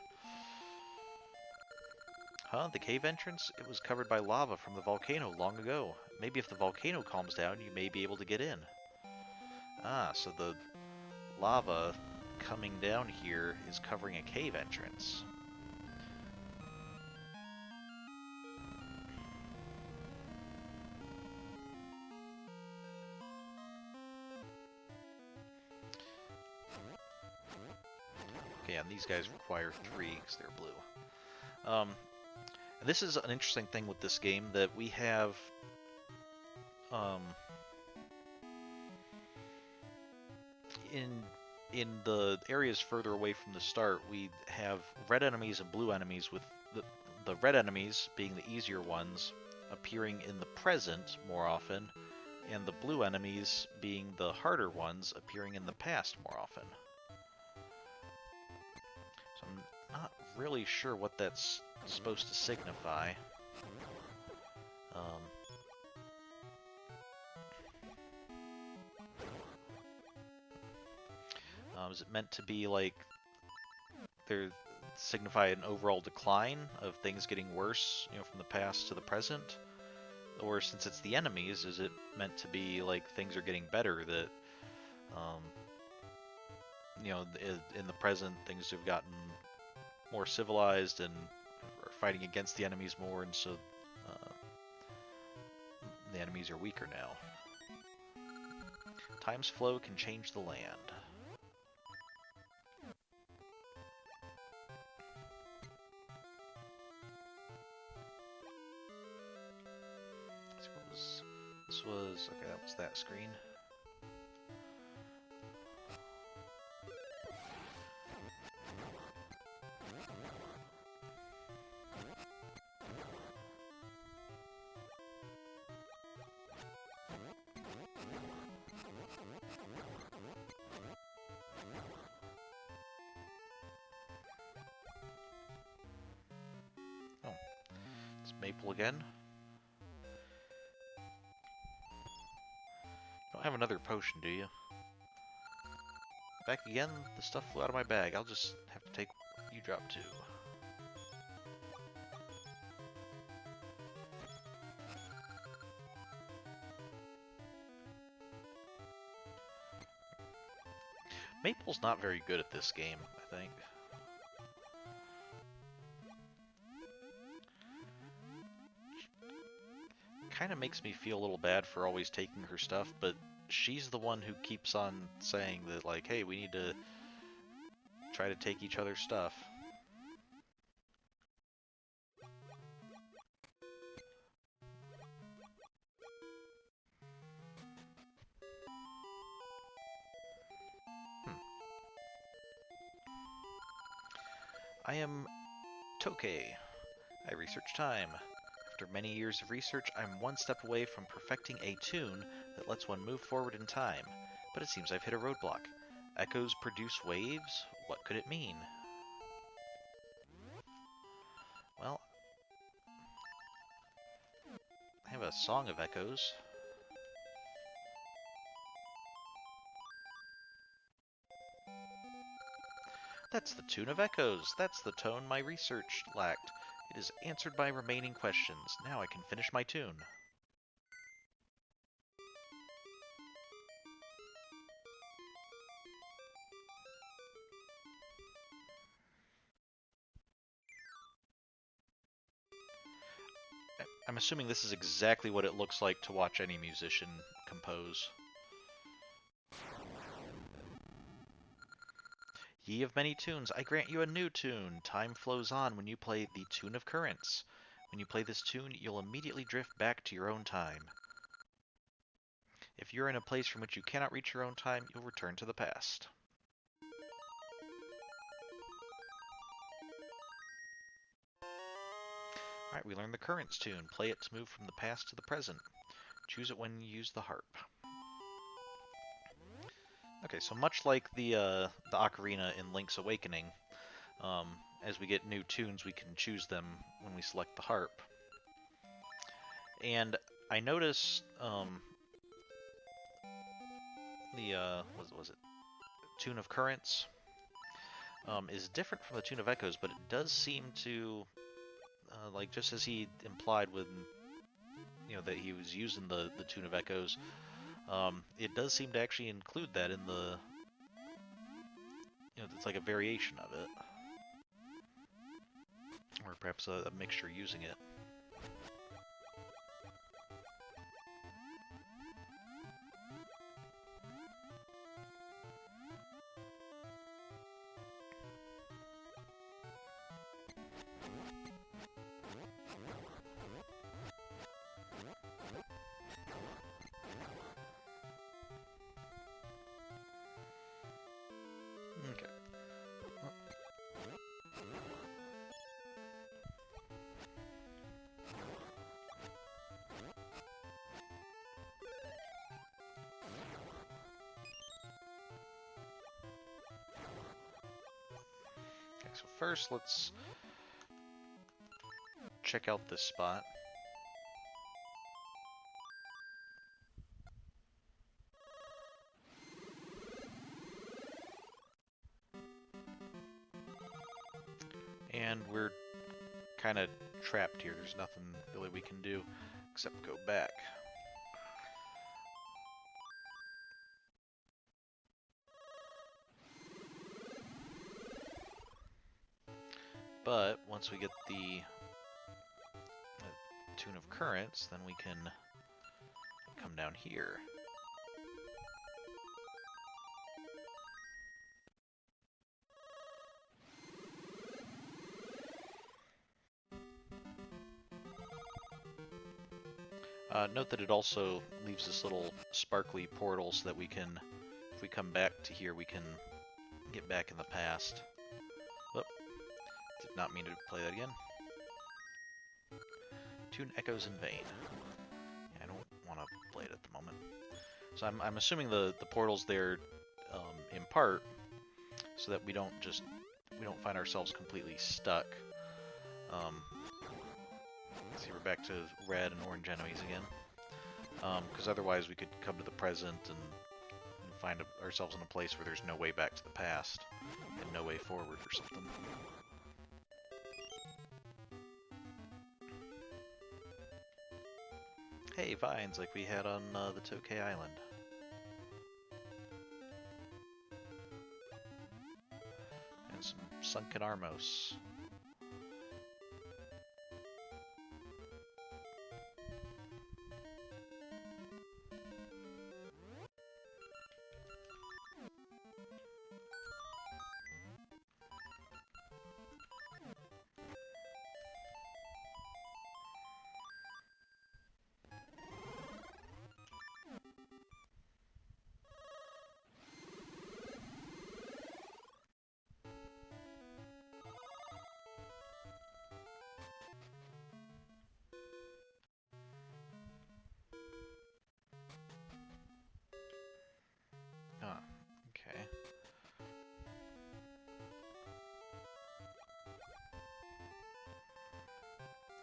Speaker 1: Huh? The cave entrance? It was covered by lava from the volcano long ago. Maybe if the volcano calms down, you may be able to get in. Ah, so the lava coming down here is covering a cave entrance. Okay, and these guys require 3 because they're blue. And this is an interesting thing with this game, that we have in the areas further away from the start, we have red enemies and blue enemies, with the red enemies being the easier ones appearing in the present more often, and the blue enemies being the harder ones appearing in the past more often. So I'm not really sure what that's supposed to signify. Is it meant to be like signify an overall decline of things getting worse, from the past to the present? Or since it's the enemies, is it meant to be like things are getting better, that in the present things have gotten more civilized and are fighting against the enemies more, and so the enemies are weaker now. Time's flow can change the land. Okay, that was that screen. Oh, it's Maple again. Don't have another potion, do you? Back again? The stuff flew out of my bag. I'll just have to take you drop too. Maple's not very good at this game, I think. Kind of makes me feel a little bad for always taking her stuff, but she's the one who keeps on saying that, like, hey, we need to try to take each other's stuff. I am Tokay. I research time. After many years of research, I'm one step away from perfecting a tune that lets one move forward in time. But it seems I've hit a roadblock. Echoes produce waves? What could it mean? Well, I have a Song of Echoes. That's the tune of echoes. That's the tone my research lacked. It is answered by remaining questions. Now I can finish my tune. I'm assuming this is exactly what it looks like to watch any musician compose. Ye of many tunes, I grant you a new tune. Time flows on when you play the Tune of Currents. When you play this tune, you'll immediately drift back to your own time. If you're in a place from which you cannot reach your own time, you'll return to the past. Alright, we learned the Currents tune. Play it to move from the past to the present. Choose it when you use the harp. Okay, so much like the ocarina in Link's Awakening, as we get new tunes, we can choose them when we select the harp. And I noticed what was it? Tune of Currents is different from the Tune of Echoes, but it does seem to, like just as he implied when, that he was using the Tune of Echoes, it does seem to actually include that in the, it's like a variation of it. Or perhaps a mixture using it. Okay. Okay, so first let's check out this spot. And we're kind of trapped here. There's nothing really we can do except go back. But once we get the Tune of Currents, then we can come down here. Note that it also leaves this little sparkly portal so that we can, if we come back to here, we can get back in the past. Whoop. Did not mean to play that again. Tune echoes in vain. Yeah, I don't want to play it at the moment. So I'm assuming the portal's there in part so that we don't find ourselves completely stuck. See, we're back to red and orange enemies again. Because otherwise we could come to the present and find ourselves in a place where there's no way back to the past and no way forward or something. Hey, vines like we had on the Tokay Island. And some sunken Armos.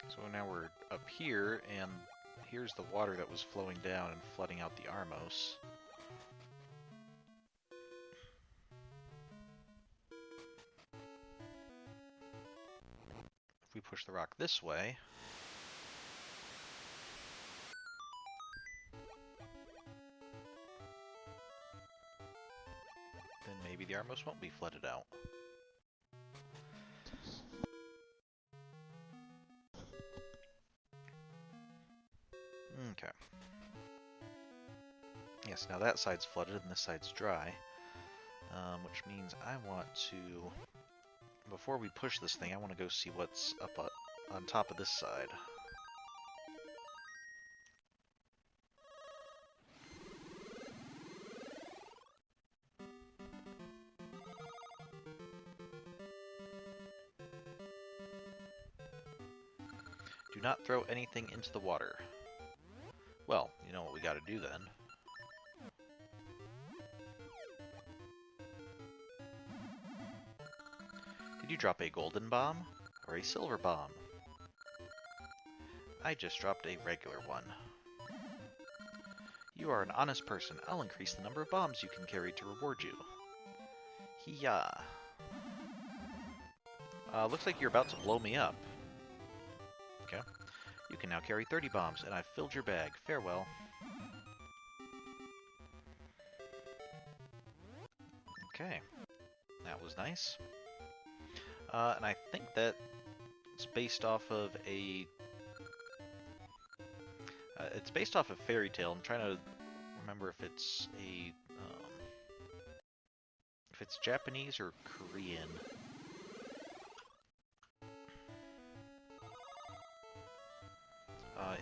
Speaker 1: So now we're up here, and here's the water that was flowing down and flooding out the Armos. If we push the rock this way, then maybe the Armos won't be flooded out. Okay. Yes, now that side's flooded and this side's dry, which means I want to, before we push this thing, I want to go see what's up on top of this side. Do not throw anything into the water. Well, you know what we gotta do then. Did you drop a golden bomb or a silver bomb? I just dropped a regular one. You are an honest person. I'll increase the number of bombs you can carry to reward you. Hee-yah. Looks like you're about to blow me up. Okay. You can now carry 30 bombs, and I've filled your bag. Farewell. Okay. That was nice. And I think that it's based off of a... it's based off of Fairy Tale. I'm trying to remember if it's a... if it's Japanese or Korean.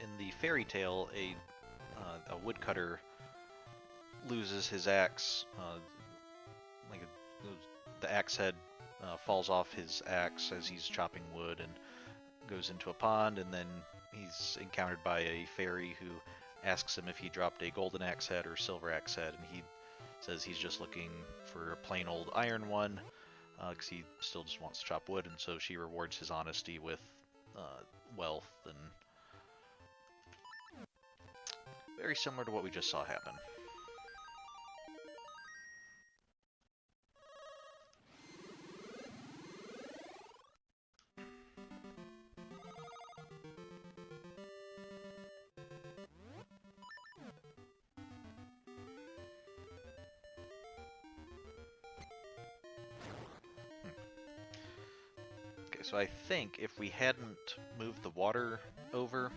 Speaker 1: In the Fairy Tale, a woodcutter loses his axe. The axe head falls off his axe as he's chopping wood and goes into a pond, and then he's encountered by a fairy who asks him if he dropped a golden axe head or silver axe head, and he says he's just looking for a plain old iron one because he still just wants to chop wood, and so she rewards his honesty with wealth, and very similar to what we just saw happen. So I think if we hadn't moved the water over,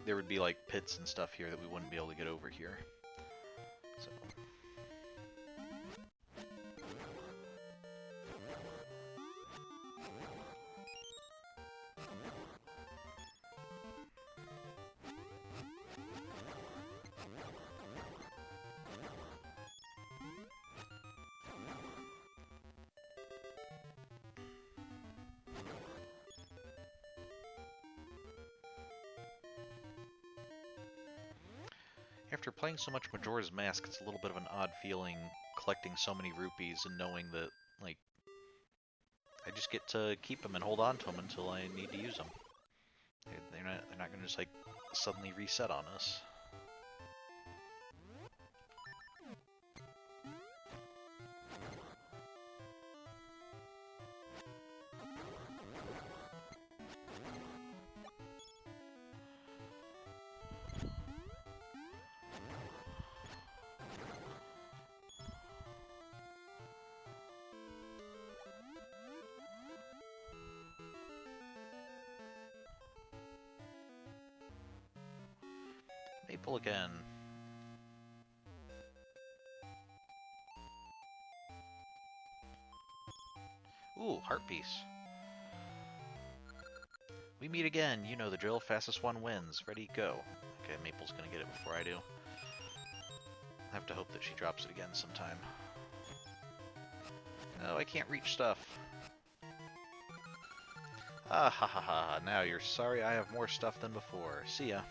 Speaker 1: there would be like pits and stuff here that we wouldn't be able to get over here. So. After playing so much Majora's Mask, it's a little bit of an odd feeling collecting so many rupees and knowing that, like, I just get to keep them and hold on to them until I need to use them. They're not going to just, like, suddenly reset on us. Maple again. Ooh, heart piece. We meet again. You know the drill. Fastest one wins. Ready, go. Okay, Maple's gonna get it before I do. I have to hope that she drops it again sometime. No, I can't reach stuff. Ah ha ha ha. Now you're sorry I have more stuff than before. See ya.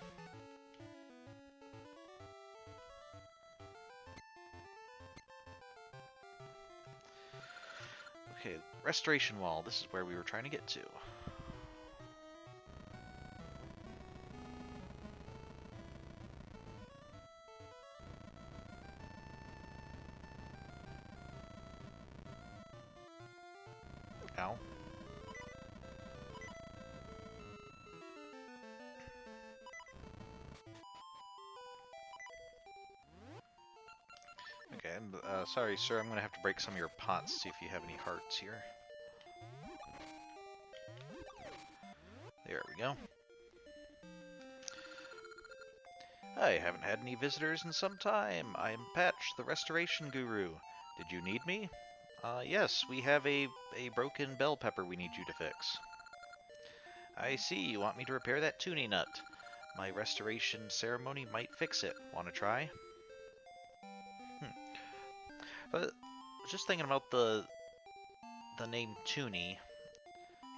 Speaker 1: Okay, restoration wall. This is where we were trying to get to. Ow. Okay, sorry, sir, I'm gonna have to break some of your pots, see if you have any hearts here. There we go. I haven't had any visitors in some time. I am Patch, the restoration guru. Did you need me? Yes, we have a broken bell pepper we need you to fix. I see, you want me to repair that tuning nut. My restoration ceremony might fix it. Want to try? But just thinking about the name Toonie,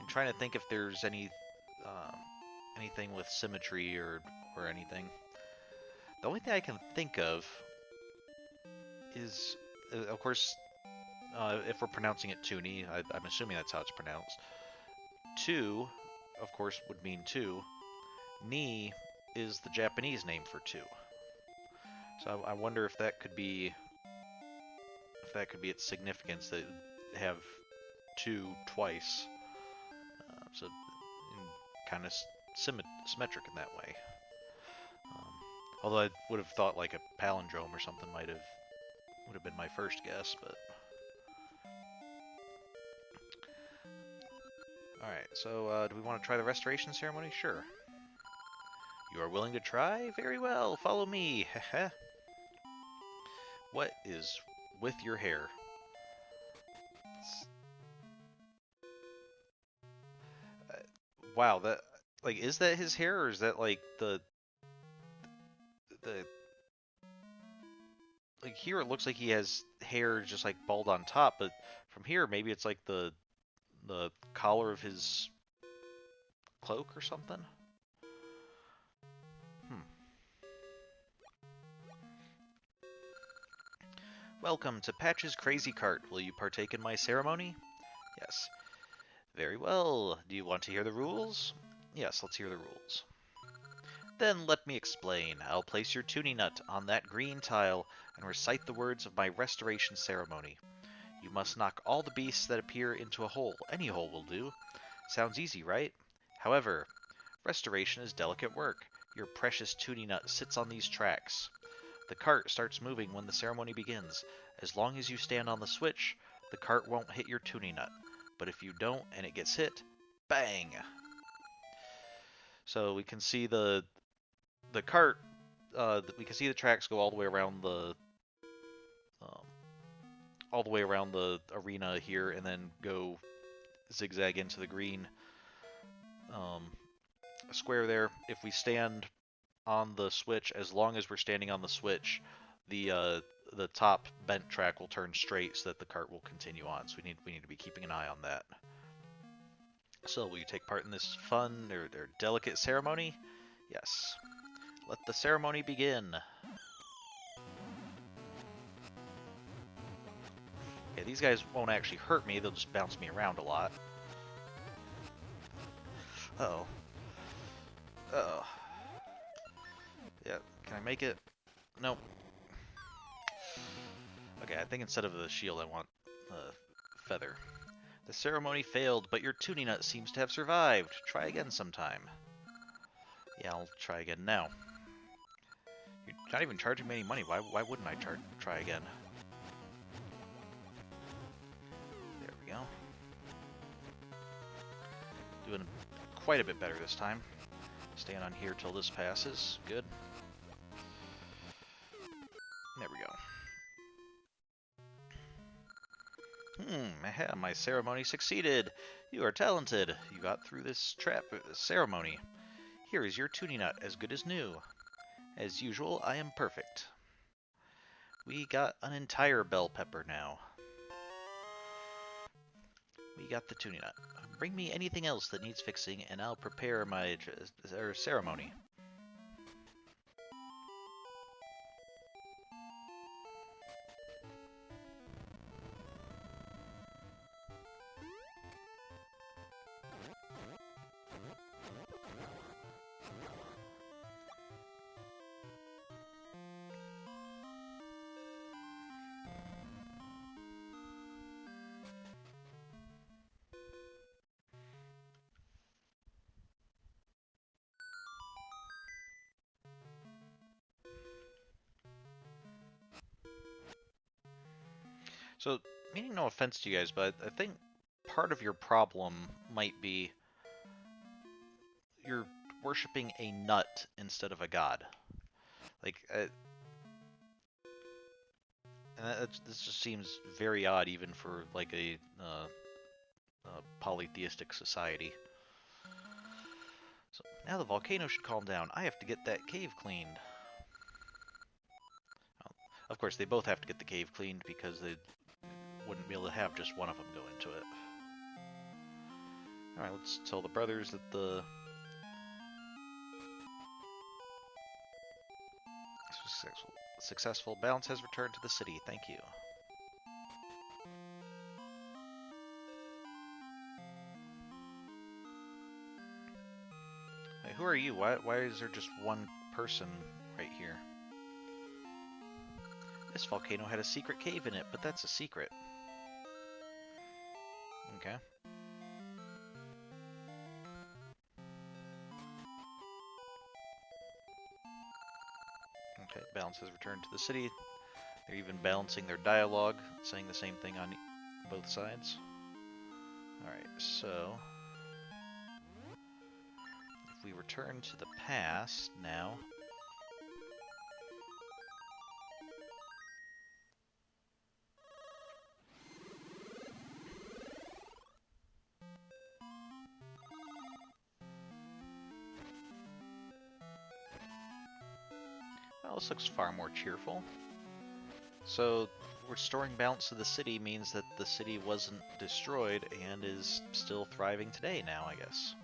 Speaker 1: and trying to think if there's anything with symmetry or anything. The only thing I can think of is, of course, if we're pronouncing it Toonie, I'm assuming that's how it's pronounced. Two, of course, would mean two. Ni is the Japanese name for two. So I wonder if that could be its significance, that have two twice. So kind of symmetric in that way. Although I would have thought like a palindrome or something would have been my first guess, but alright, so do we want to try the restoration ceremony? Sure. You are willing to try? Very well, follow me. Heh. What is with your hair? Wow, that, like, is that his hair, or is that like the like, here it looks like he has hair just like bald on top, but from here maybe it's like the collar of his cloak or something? Welcome to Patch's Crazy Cart. Will you partake in my ceremony? Yes. Very well. Do you want to hear the rules? Yes, let's hear the rules. Then let me explain. I'll place your tuning nut on that green tile and recite the words of my restoration ceremony. You must knock all the beasts that appear into a hole. Any hole will do. Sounds easy, right? However, restoration is delicate work. Your precious tuning nut sits on these tracks. The cart starts moving when the ceremony begins. As long as you stand on the switch, the cart won't hit your tuning nut. But if you don't and it gets hit, bang! So we can see the cart, we can see the tracks go all the way around the arena here, and then go zigzag into the green square there. If we stand on the switch, as long as we're standing on the switch, the top bent track will turn straight so that the cart will continue on. So we need to be keeping an eye on that. So will you take part in this fun or delicate ceremony? Yes. Let the ceremony begin. Okay, these guys won't actually hurt me, they'll just bounce me around a lot. Uh-oh. Uh-oh. Yeah, can I make it? Nope. Okay, I think instead of the shield I want the feather. The ceremony failed, but your tuning nut seems to have survived. Try again sometime. Yeah, I'll try again now. You're not even charging me any money. Why wouldn't I try again? There we go. Doing quite a bit better this time. Staying on here till this passes. Good. There we go. My ceremony succeeded. You are talented. You got through this ceremony. Here is your tuning nut, as good as new. As usual, I am perfect. We got an entire bell pepper now. We got the tuning nut. Bring me anything else that needs fixing, and I'll prepare my ceremony. So, meaning no offense to you guys, but I think part of your problem might be you're worshipping a nut instead of a god. Like, this just seems very odd, even for like a polytheistic society. So now the volcano should calm down. I have to get that cave cleaned. Well, of course, they both have to get the cave cleaned because they wouldn't be able to have just one of them go into it. Alright, let's tell the brothers that the successful balance has returned to the city. Thank you. Hey, who are you? Why is there just one person right here? This volcano had a secret cave in it, but that's a secret. Okay. Okay, balance has returned to the city. They're even balancing their dialogue, saying the same thing on both sides. Alright, so if we return to the past now, well, this looks far more cheerful. So, restoring balance to the city means that the city wasn't destroyed and is still thriving today now, I guess.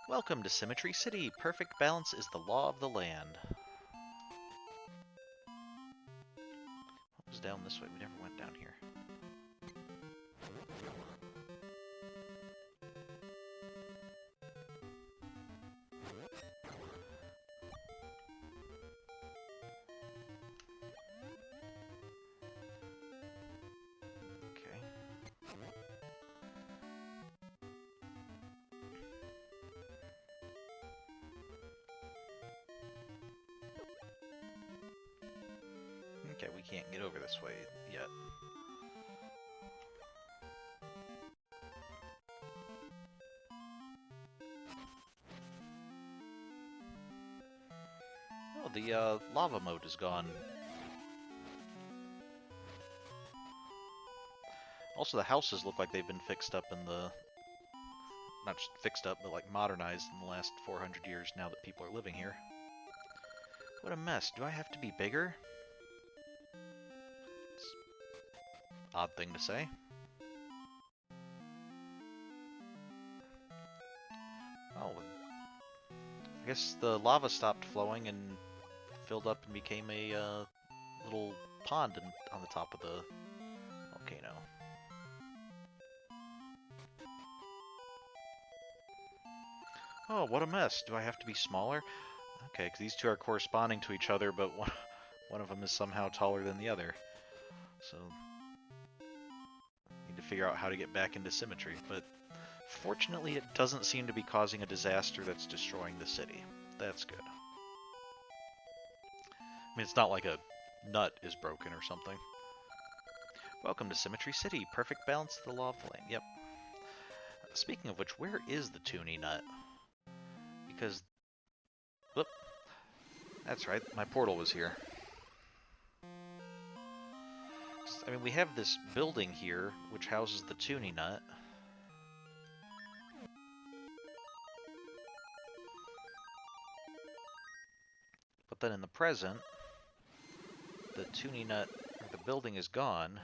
Speaker 1: Welcome to Symmetry City. Perfect balance is the law of the land. What was down this way? We never went down here. Okay, we can't get over this way yet. Oh, the lava mode is gone. Also, the houses look like they've been fixed up in the... Not just fixed up, but like modernized in the last 400 years now that people are living here. What a mess. Do I have to be bigger? It's an odd thing to say. Oh, I guess the lava stopped flowing and filled up and became a little pond on the top of the volcano. Oh, what a mess. Do I have to be smaller? Okay, because these two are corresponding to each other, but one of them is somehow taller than the other. So, need to figure out how to get back into symmetry. But fortunately, it doesn't seem to be causing a disaster that's destroying the city. That's good. I mean, it's not like a nut is broken or something. Welcome to Symmetry City. Perfect balance of the law of the land. Yep. Speaking of which, where is the Toonie nut? Because... Whoop. That's right, my portal was here. I mean, we have this building here, which houses the Toonie nut. But then in the present, the Toonie nut, or the building is gone.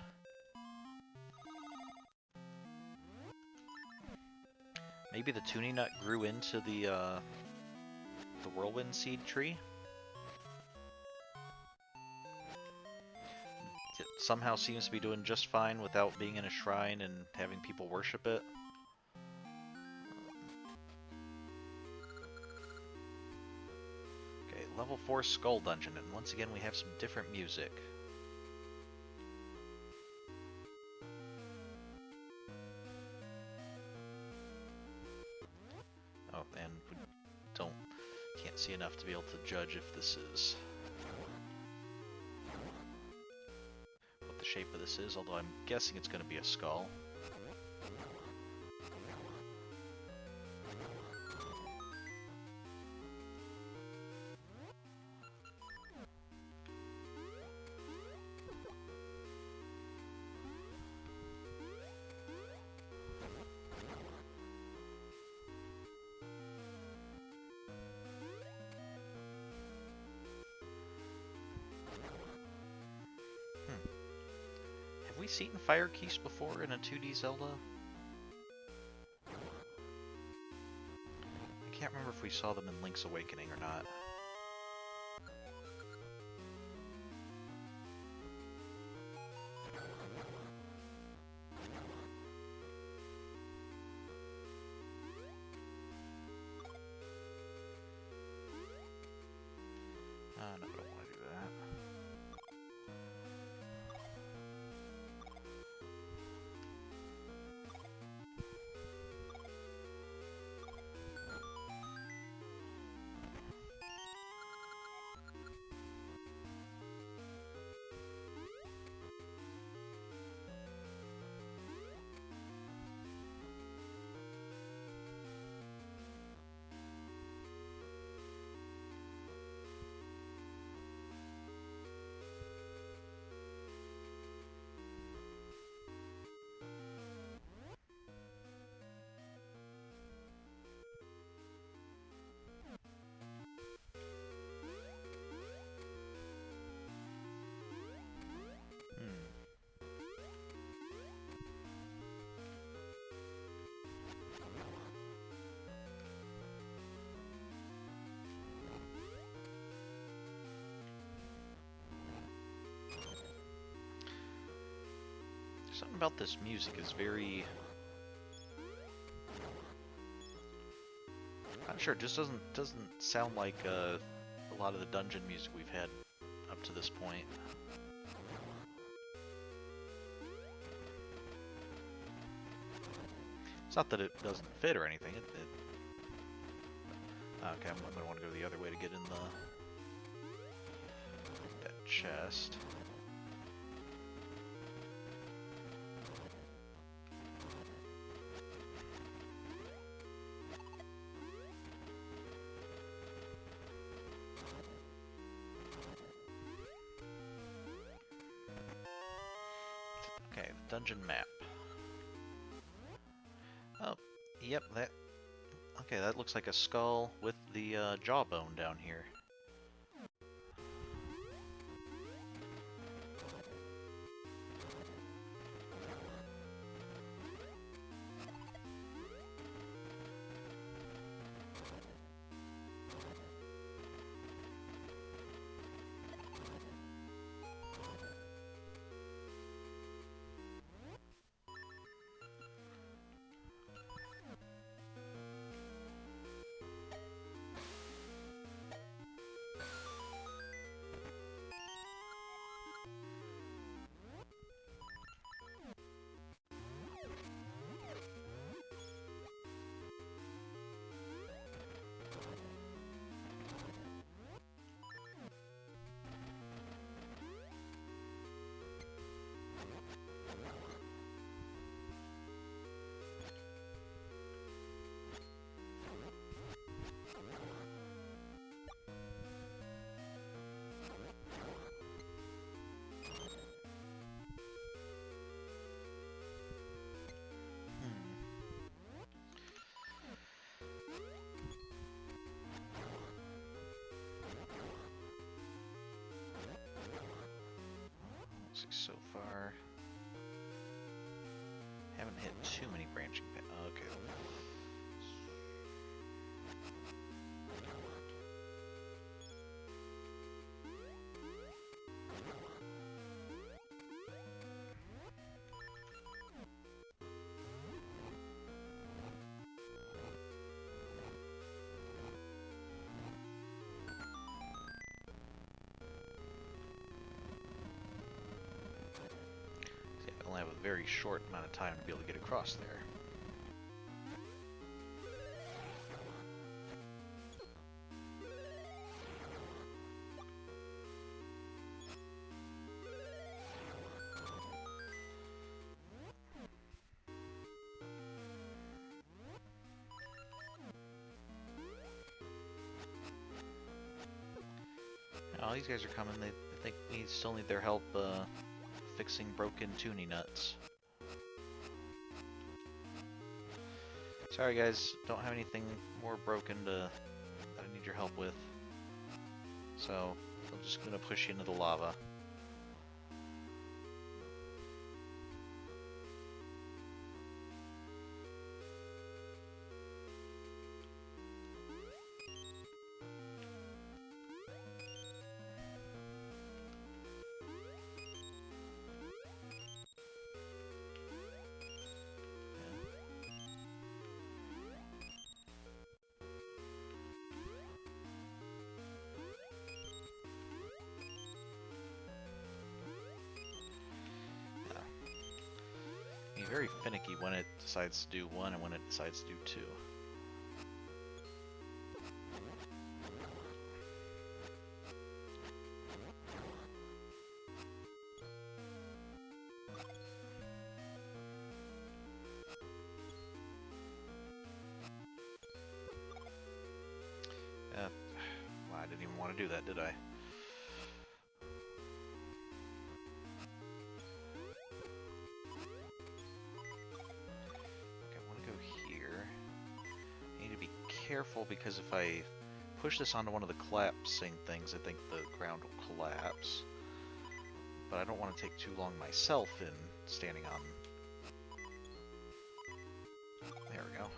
Speaker 1: Maybe the Toonie nut grew into the whirlwind seed tree? It somehow seems to be doing just fine without being in a shrine and having people worship it. Okay, level 4 Skull Dungeon, and once again we have some different music. Oh, and we can't see enough to be able to judge if this is what the shape of this is, although I'm guessing it's going to be a skull. Have we seen fire keys before in a 2D Zelda? I can't remember if we saw them in Link's Awakening or not. No, I don't want to do that. Something about this music is very... I'm sure it just doesn't sound like a lot of the dungeon music we've had up to this point. It's not that it doesn't fit or anything. Okay, I'm gonna want to go the other way to get in that chest. Okay, the dungeon map. Oh, yep, that... Okay, that looks like a skull with the jawbone down here. So far, haven't hit too many branching paths. Okay. I have a very short amount of time to be able to get across there. Oh, these guys are coming. They think we still need their help fixing broken tuning nuts. Sorry guys, don't have anything more broken that I need your help with. So, I'm just gonna push you into the lava. Very finicky when it decides to do one and when it decides to do two. Well, I didn't even want to do that, did I? Careful, because if I push this onto one of the collapsing things, I think the ground will collapse. But I don't want to take too long myself in standing on. There we go.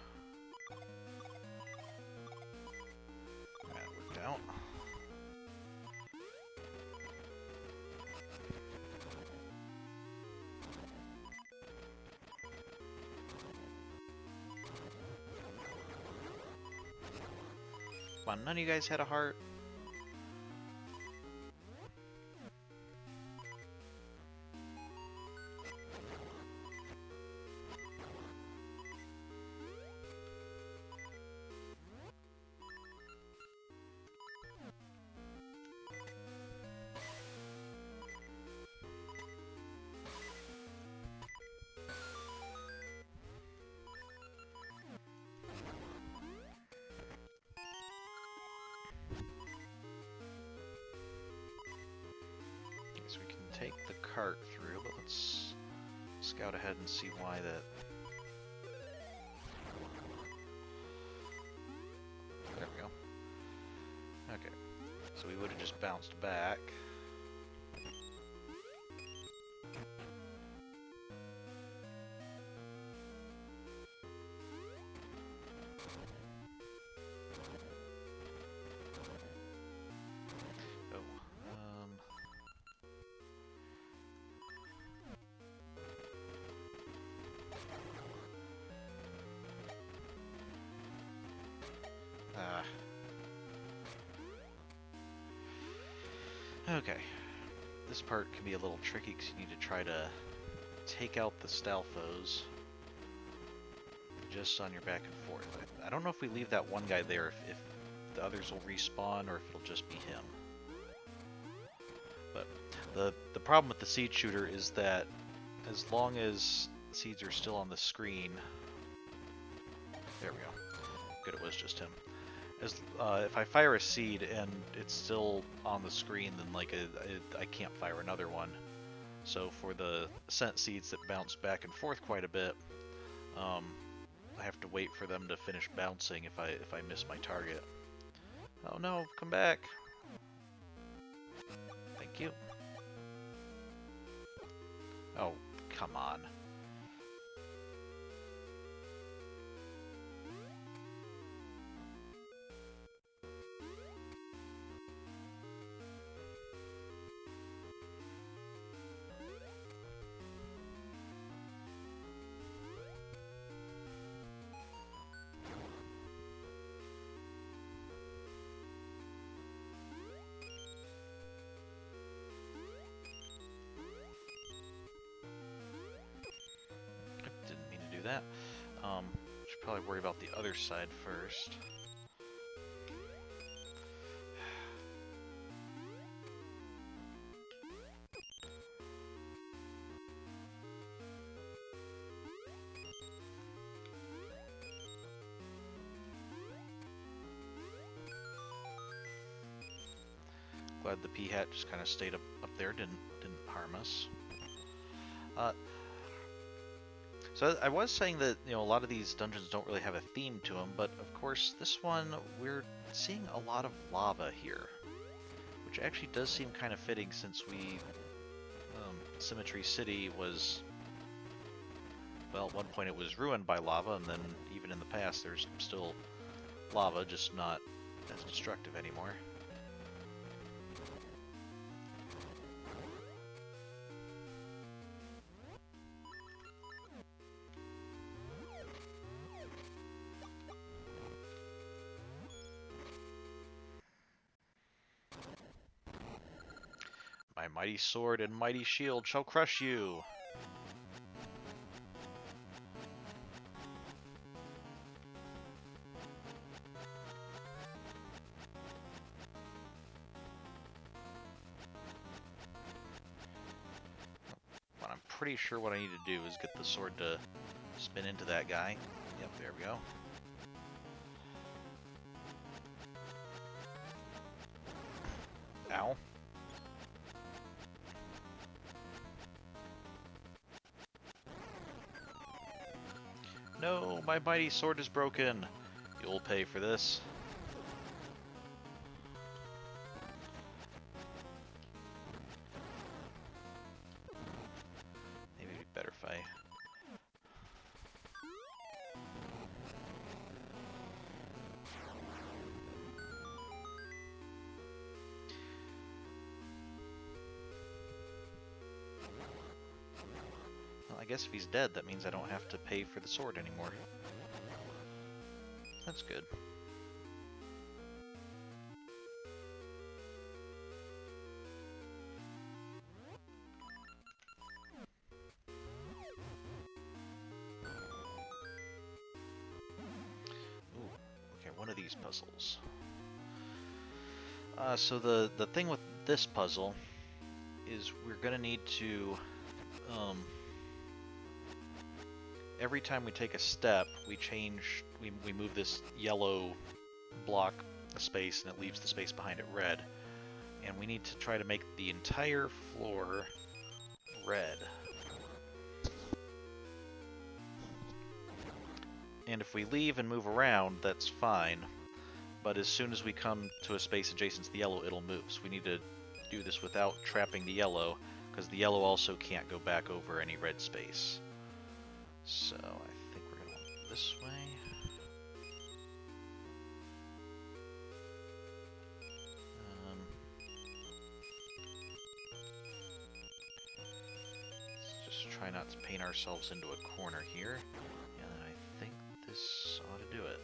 Speaker 1: That worked out. Come on, none of you guys had a heart? So we can take the cart through, but let's scout ahead and see why that... There we go. Okay, so we would have just bounced back. Okay, this part can be a little tricky because you need to try to take out the Stalfos just on your back and forth. I don't know if we leave that one guy there if the others will respawn or if it'll just be him. But the problem with the seed shooter is that as long as seeds are still on the screen, there we go. Good, it was just him. If I fire a seed and it's still on the screen, then I can't fire another one. So for the scent seeds that bounce back and forth quite a bit, I have to wait for them to finish bouncing if I miss my target. Oh no, come back! Thank you. Oh, come on. That. Should probably worry about the other side first. Glad the pea hat just kind of stayed up there, didn't harm us. So I was saying that, you know, a lot of these dungeons don't really have a theme to them, but of course this one, we're seeing a lot of lava here, which actually does seem kind of fitting since Symmetry City was, well, at one point it was ruined by lava, and then even in the past there's still lava, just not as destructive anymore. My mighty sword and mighty shield shall crush you! But I'm pretty sure what I need to do is get the sword to spin into that guy. Yep, there we go. Ow. No, my mighty sword is broken. You'll pay for this. Maybe it'd be better if I... Well, I guess if he's dead, that means I don't have to pay for the sword anymore. That's good. Ooh, okay, one of these puzzles. So the thing with this puzzle is we're gonna need to, every time we take a step, we move this yellow block a space and it leaves the space behind it red. And we need to try to make the entire floor red. And if we leave and move around, that's fine. But as soon as we come to a space adjacent to the yellow, it'll move. So we need to do this without trapping the yellow, because the yellow also can't go back over any red space. So I think we're going to want this way. Let's just try not to paint ourselves into a corner here. And I think this ought to do it.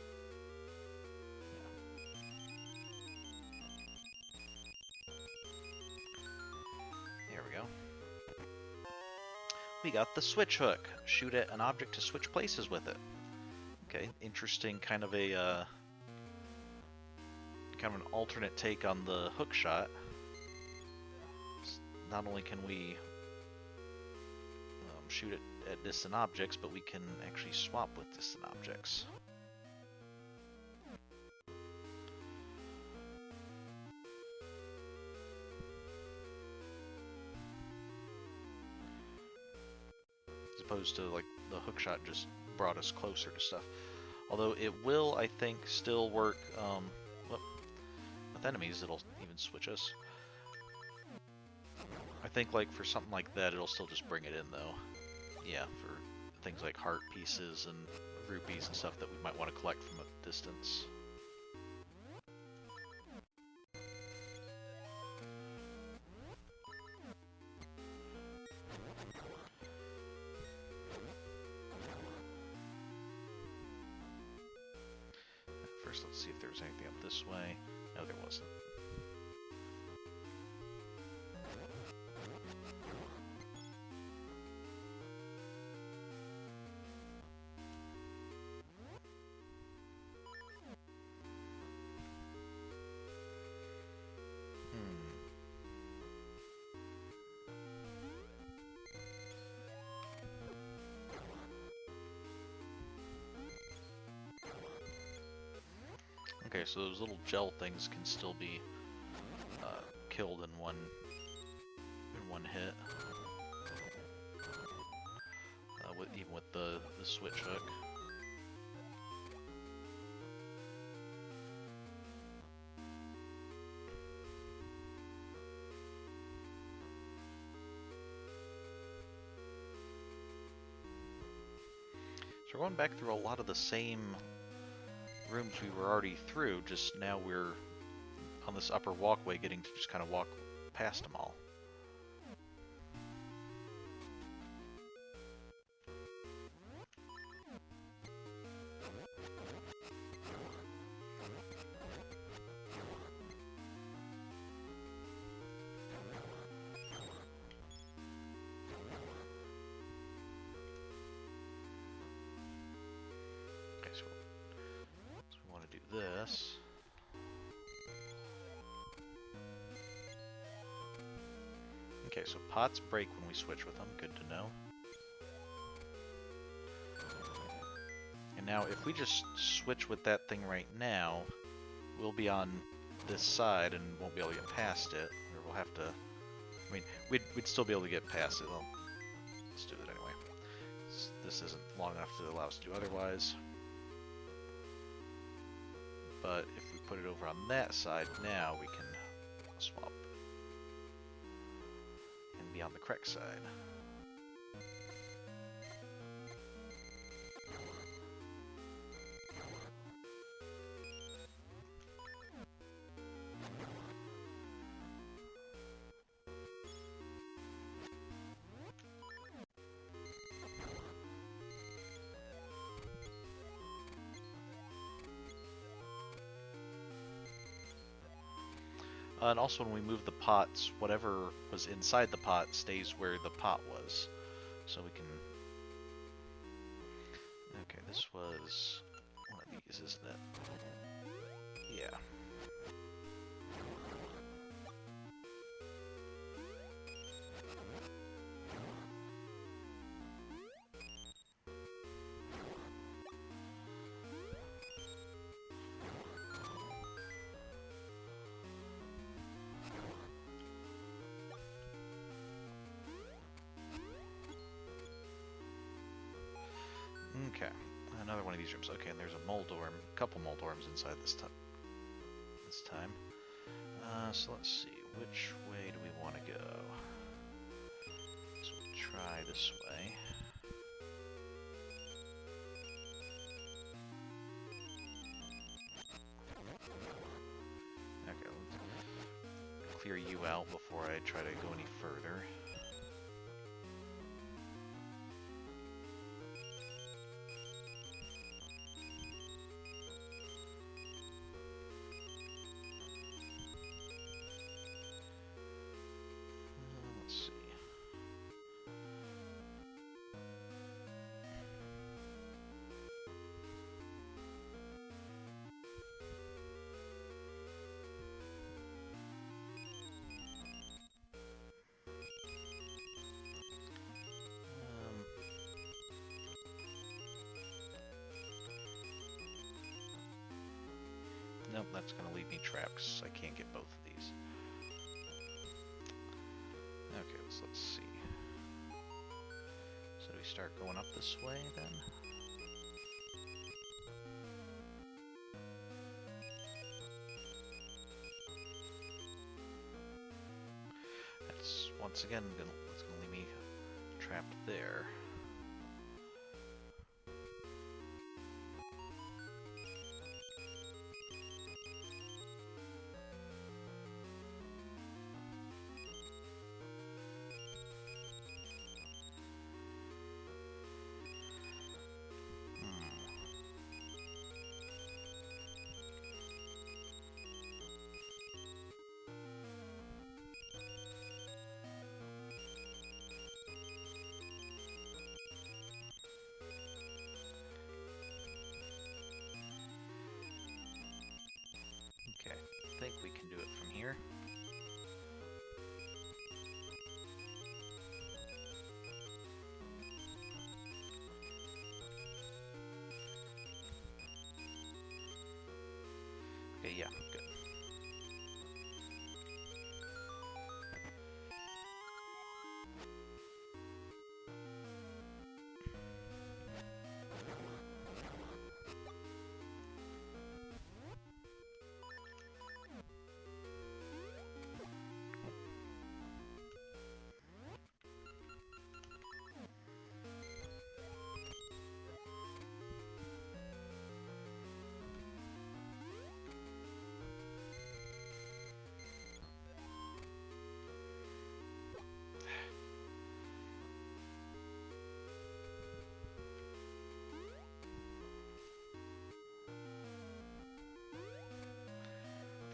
Speaker 1: We got the switch hook. Shoot at an object to switch places with it. Okay, interesting kind of a kind of an alternate take on the hook shot. Not only can we shoot it at distant objects, but we can actually swap with distant objects. Opposed to like the hookshot just brought us closer to stuff. Although it will, I think, still work with enemies. It'll even switch us. I think like for something like that, it'll still just bring it in though. Yeah, for things like heart pieces and rupees and stuff that we might want to collect from a distance. Let's see if there's anything up this way. No, there wasn't. Okay, so those little gel things can still be killed in one hit. Even with the switch hook. So we're going back through a lot of the same rooms we were already through, just now we're on this upper walkway getting to just kind of walk past them all. So we want to do this. Okay, so pots break when we switch with them. Good to know. And now if we just switch with that thing right now, we'll be on this side and won't be able to get past it. Or we'll have to... I mean, we'd still be able to get past it. Well, let's do it anyway. This isn't long enough to allow us to do otherwise. But if we put it over on that side, now we can swap and be on the correct side. And also when we move the pots, whatever was inside the pot stays where the pot was. So we can... Okay, this was one of these, isn't it? Yeah. Okay, another one of these rooms. Okay, and there's a Moldorm, a couple Moldorms inside this time. So let's see, which way do we want to go? So we'll try this way. Okay, let's clear you out before I try to go any further. Nope, that's going to leave me trapped because I can't get both of these. Okay, let's see. So do we start going up this way then? That's once again that's going to leave me trapped there.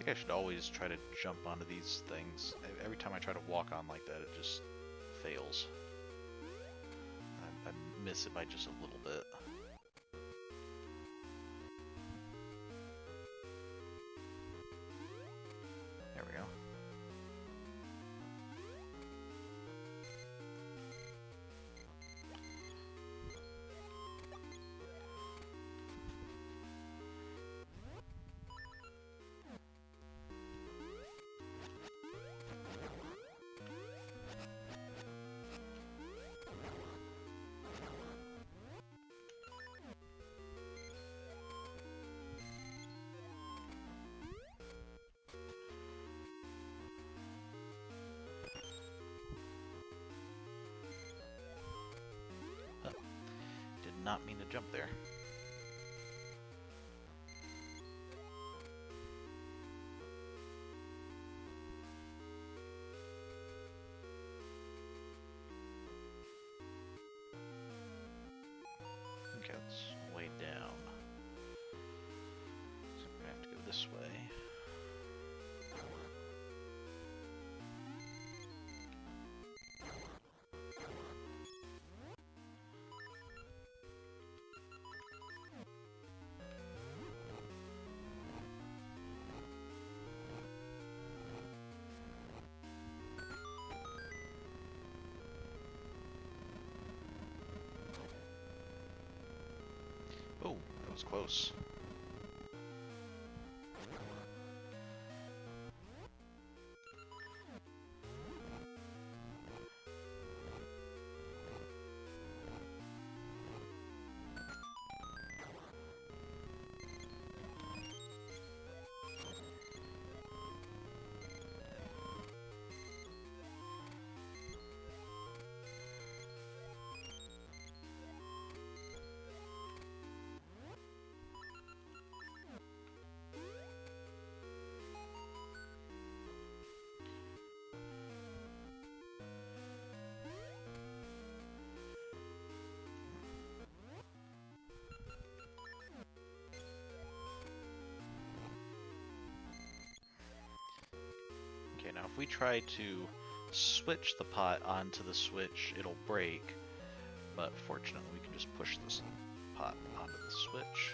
Speaker 1: like I should always try to jump onto these things. Every time I try to walk on like that, it just fails. I miss it by just a little bit. There we go. Not mean to jump there. Okay, it's way down. So we're gonna have to go this way. Oh, that was close. Okay, now if we try to switch the pot onto the switch, it'll break. But fortunately, we can just push this pot onto the switch.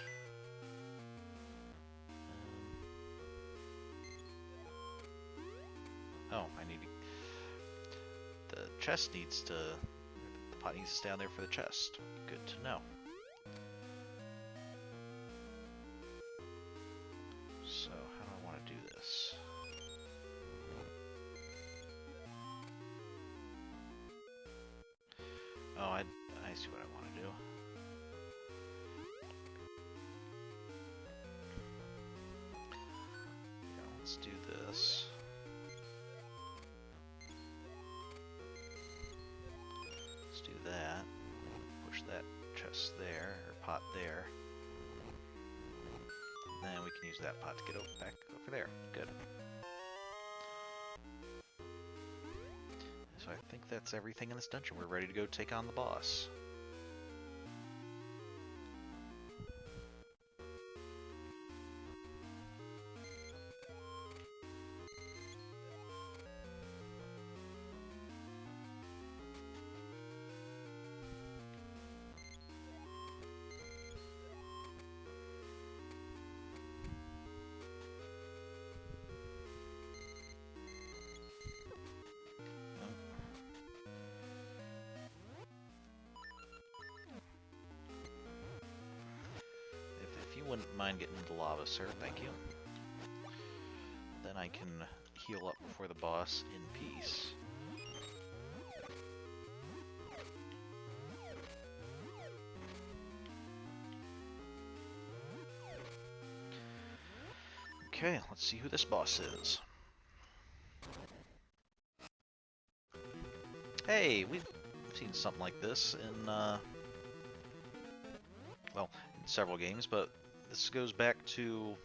Speaker 1: Oh, I need to... The chest needs to... The pot needs to stay on there for the chest. Good to know. So, how do I want to do this? Oh, I see what I want to do. Yeah, let's do this. Let's do that. Push that chest there, or pot there. And then we can use that pot to get back over there. Good. So I think that's everything in this dungeon. We're ready to go take on the boss. If you wouldn't mind getting into lava, sir, thank you. Then I can heal up before the boss in peace. Okay, let's see who this boss is. Hey, we've seen something like this in, well, in several games, but this goes back to,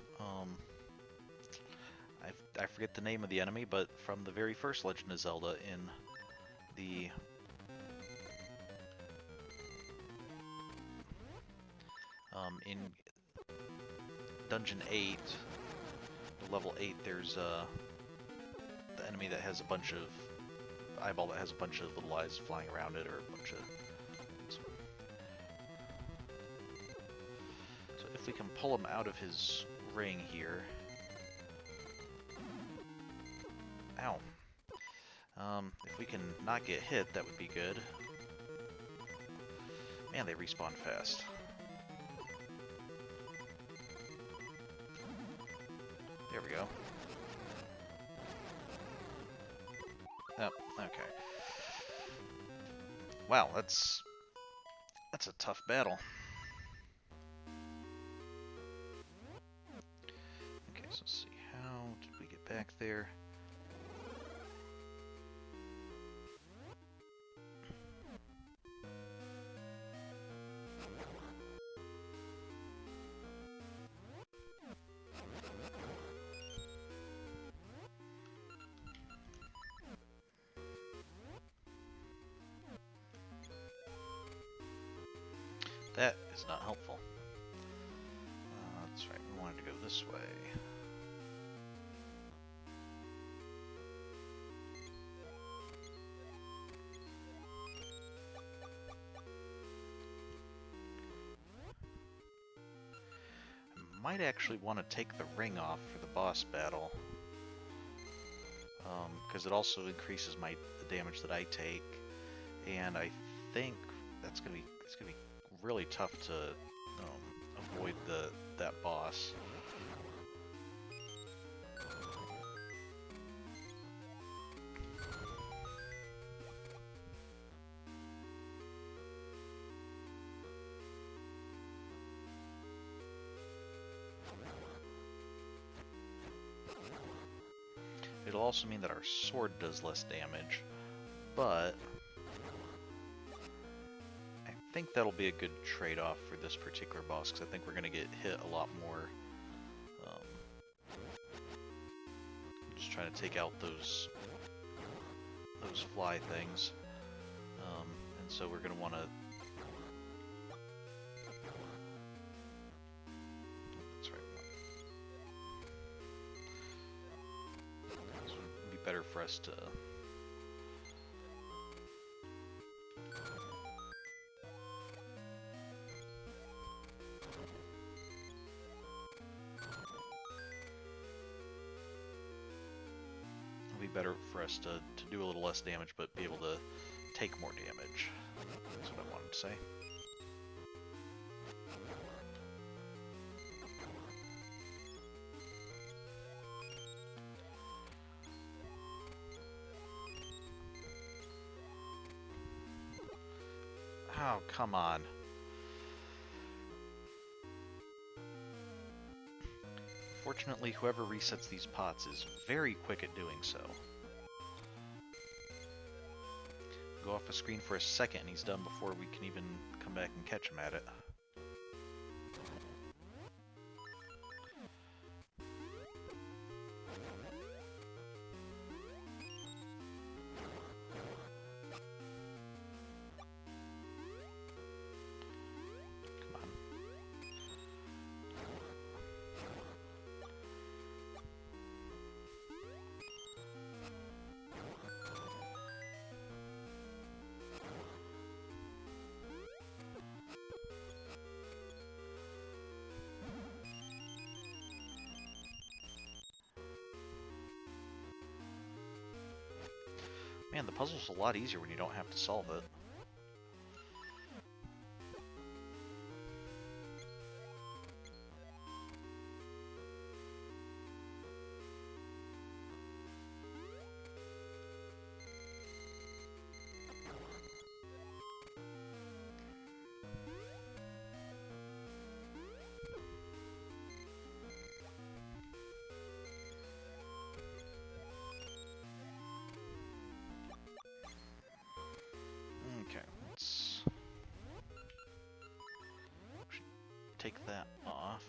Speaker 1: I forget the name of the enemy, but from the very first Legend of Zelda in the in Dungeon 8, level 8, there's the enemy that has a bunch of eyeball that has a bunch of little eyes flying around it, or a bunch of. So if we can pull him out of his ring here. Ow. If we can not get hit, that would be good. Man, they respawn fast. There we go. Oh, okay. Wow, that's a tough battle. Okay, so let's see. How did we get back there? That is not helpful. That's right, we wanted to go this way. I might actually want to take the ring off for the boss battle. Because it also increases the damage that I take. And I think it's gonna be really tough to avoid that boss. It'll also mean that our sword does less damage, but I think that'll be a good trade-off for this particular boss, because I think we're going to get hit a lot more. Just trying to take out those fly things, and so we're going to want to. That's right. So it'd be better for us to. Better for us to do a little less damage, but be able to take more damage. That's what I wanted to say. Oh, come on. Fortunately, whoever resets these pots is very quick at doing so. Go off a screen for a second and he's done before we can even come back and catch him at it. Man, the puzzle's a lot easier when you don't have to solve it. Okay, let's take that off.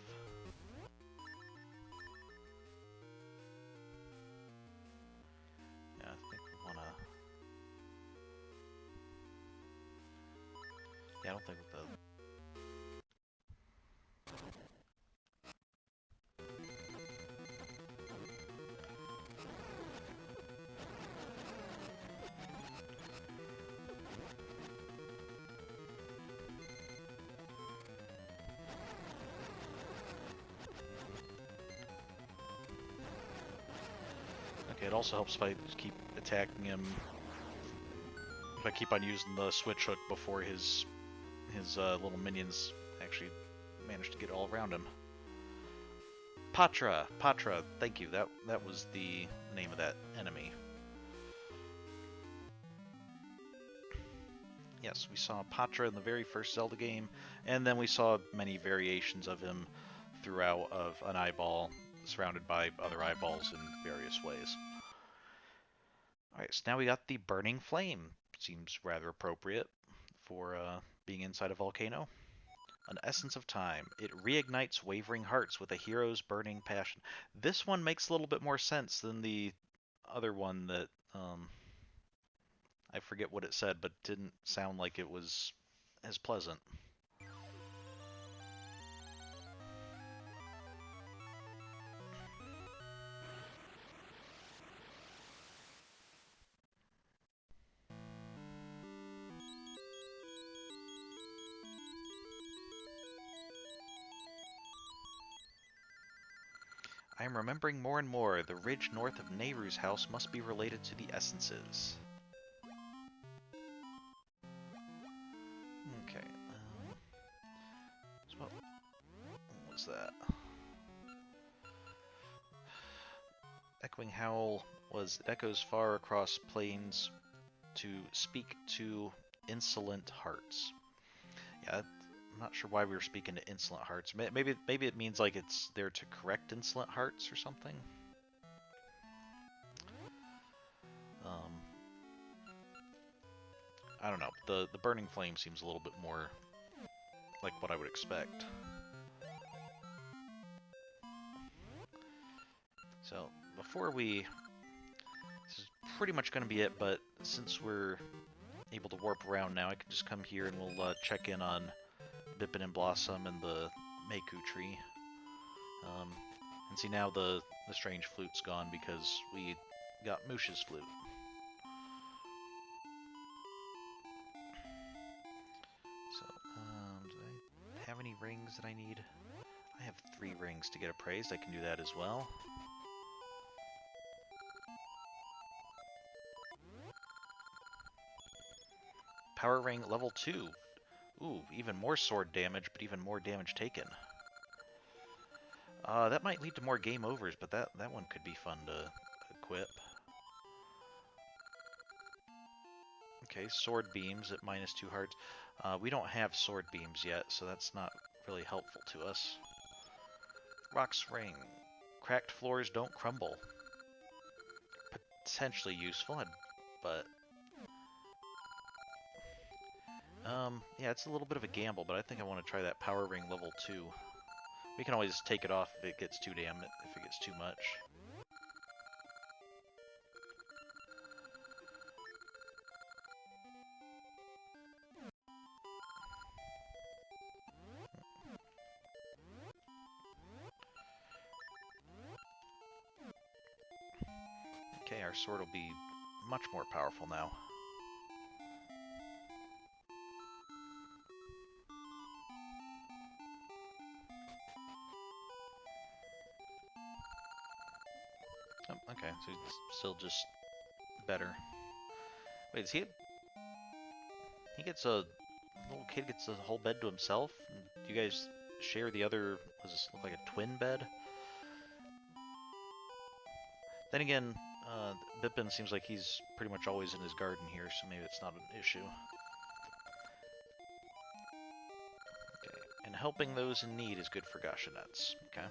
Speaker 1: Yeah, I think we want to... Yeah, I don't think with the... Okay, it also helps if I just keep attacking him. If I keep on using the switch hook before his little minions actually manage to get all around him. Patra, thank you. That was the name of that enemy. Yes, we saw Patra in the very first Zelda game, and then we saw many variations of him throughout, of an eyeball surrounded by other eyeballs in various ways. Alright, so now we got the Burning Flame. Seems rather appropriate for being inside a volcano. An essence of time. It reignites wavering hearts with a hero's burning passion. This one makes a little bit more sense than the other one that, I forget what it said, but didn't sound like it was as pleasant. I am remembering more and more. The ridge north of Nehru's house must be related to the essences. Okay. So what was that? Echoing howl was it echoes far across plains to speak to insolent hearts. Yeah, I'm not sure why we were speaking to insolent hearts. Maybe it means like it's there to correct insolent hearts or something. Um, I don't know. The burning flame seems a little bit more like what I would expect. So before we, this is pretty much going to be it. But since we're able to warp around now, I can just come here and we'll check in on Bippin and Blossom and the Meiku tree. And see, now the strange flute's gone because we got Moosh's flute. So, do I have any rings that I need? I have 3 rings to get appraised. I can do that as well. Power ring level 2. Ooh, even more sword damage, but even more damage taken. That might lead to more game overs, but that one could be fun to equip. Okay, sword beams at -2 hearts. We don't have sword beams yet, so that's not really helpful to us. Rock's ring. Cracked floors don't crumble. Potentially useful, but yeah, it's a little bit of a gamble, but I think I want to try that power ring level 2. We can always take it off if it gets too if it gets too much. Okay, our sword will be much more powerful now. Oh, okay, so it's still just better. Wait, is he? He gets a little kid gets a whole bed to himself. Do you guys share the other? Does this look like a twin bed? Then again, Bippin seems like he's pretty much always in his garden here, so maybe it's not an issue. Okay, and helping those in need is good for Gashinettes. Okay.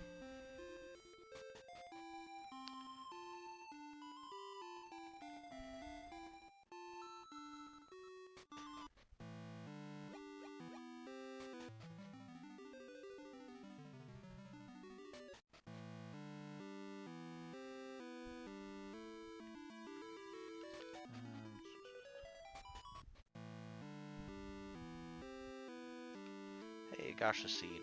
Speaker 1: Hey, Gasha Seed.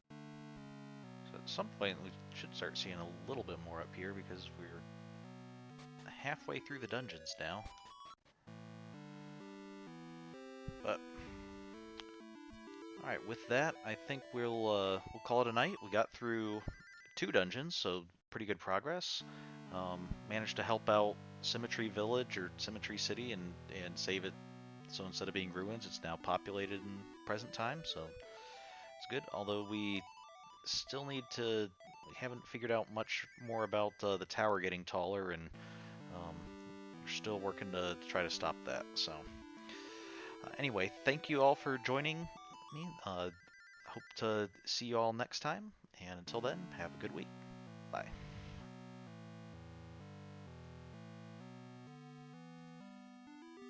Speaker 1: So at some point we should start seeing a little bit more up here because we're halfway through the dungeons now. But All right, with that, I think we'll call it a night. We got through 2 dungeons, so pretty good progress. Managed to help out Symmetry Village or Symmetry City and save it. So instead of being ruins, it's now populated in present time. So it's good. Although we still need to, we haven't figured out much more about the tower getting taller, and um, we're still working to try to stop that. So anyway, thank you all for joining me. Hope to see you all next time. And until then, have a good week. Bye.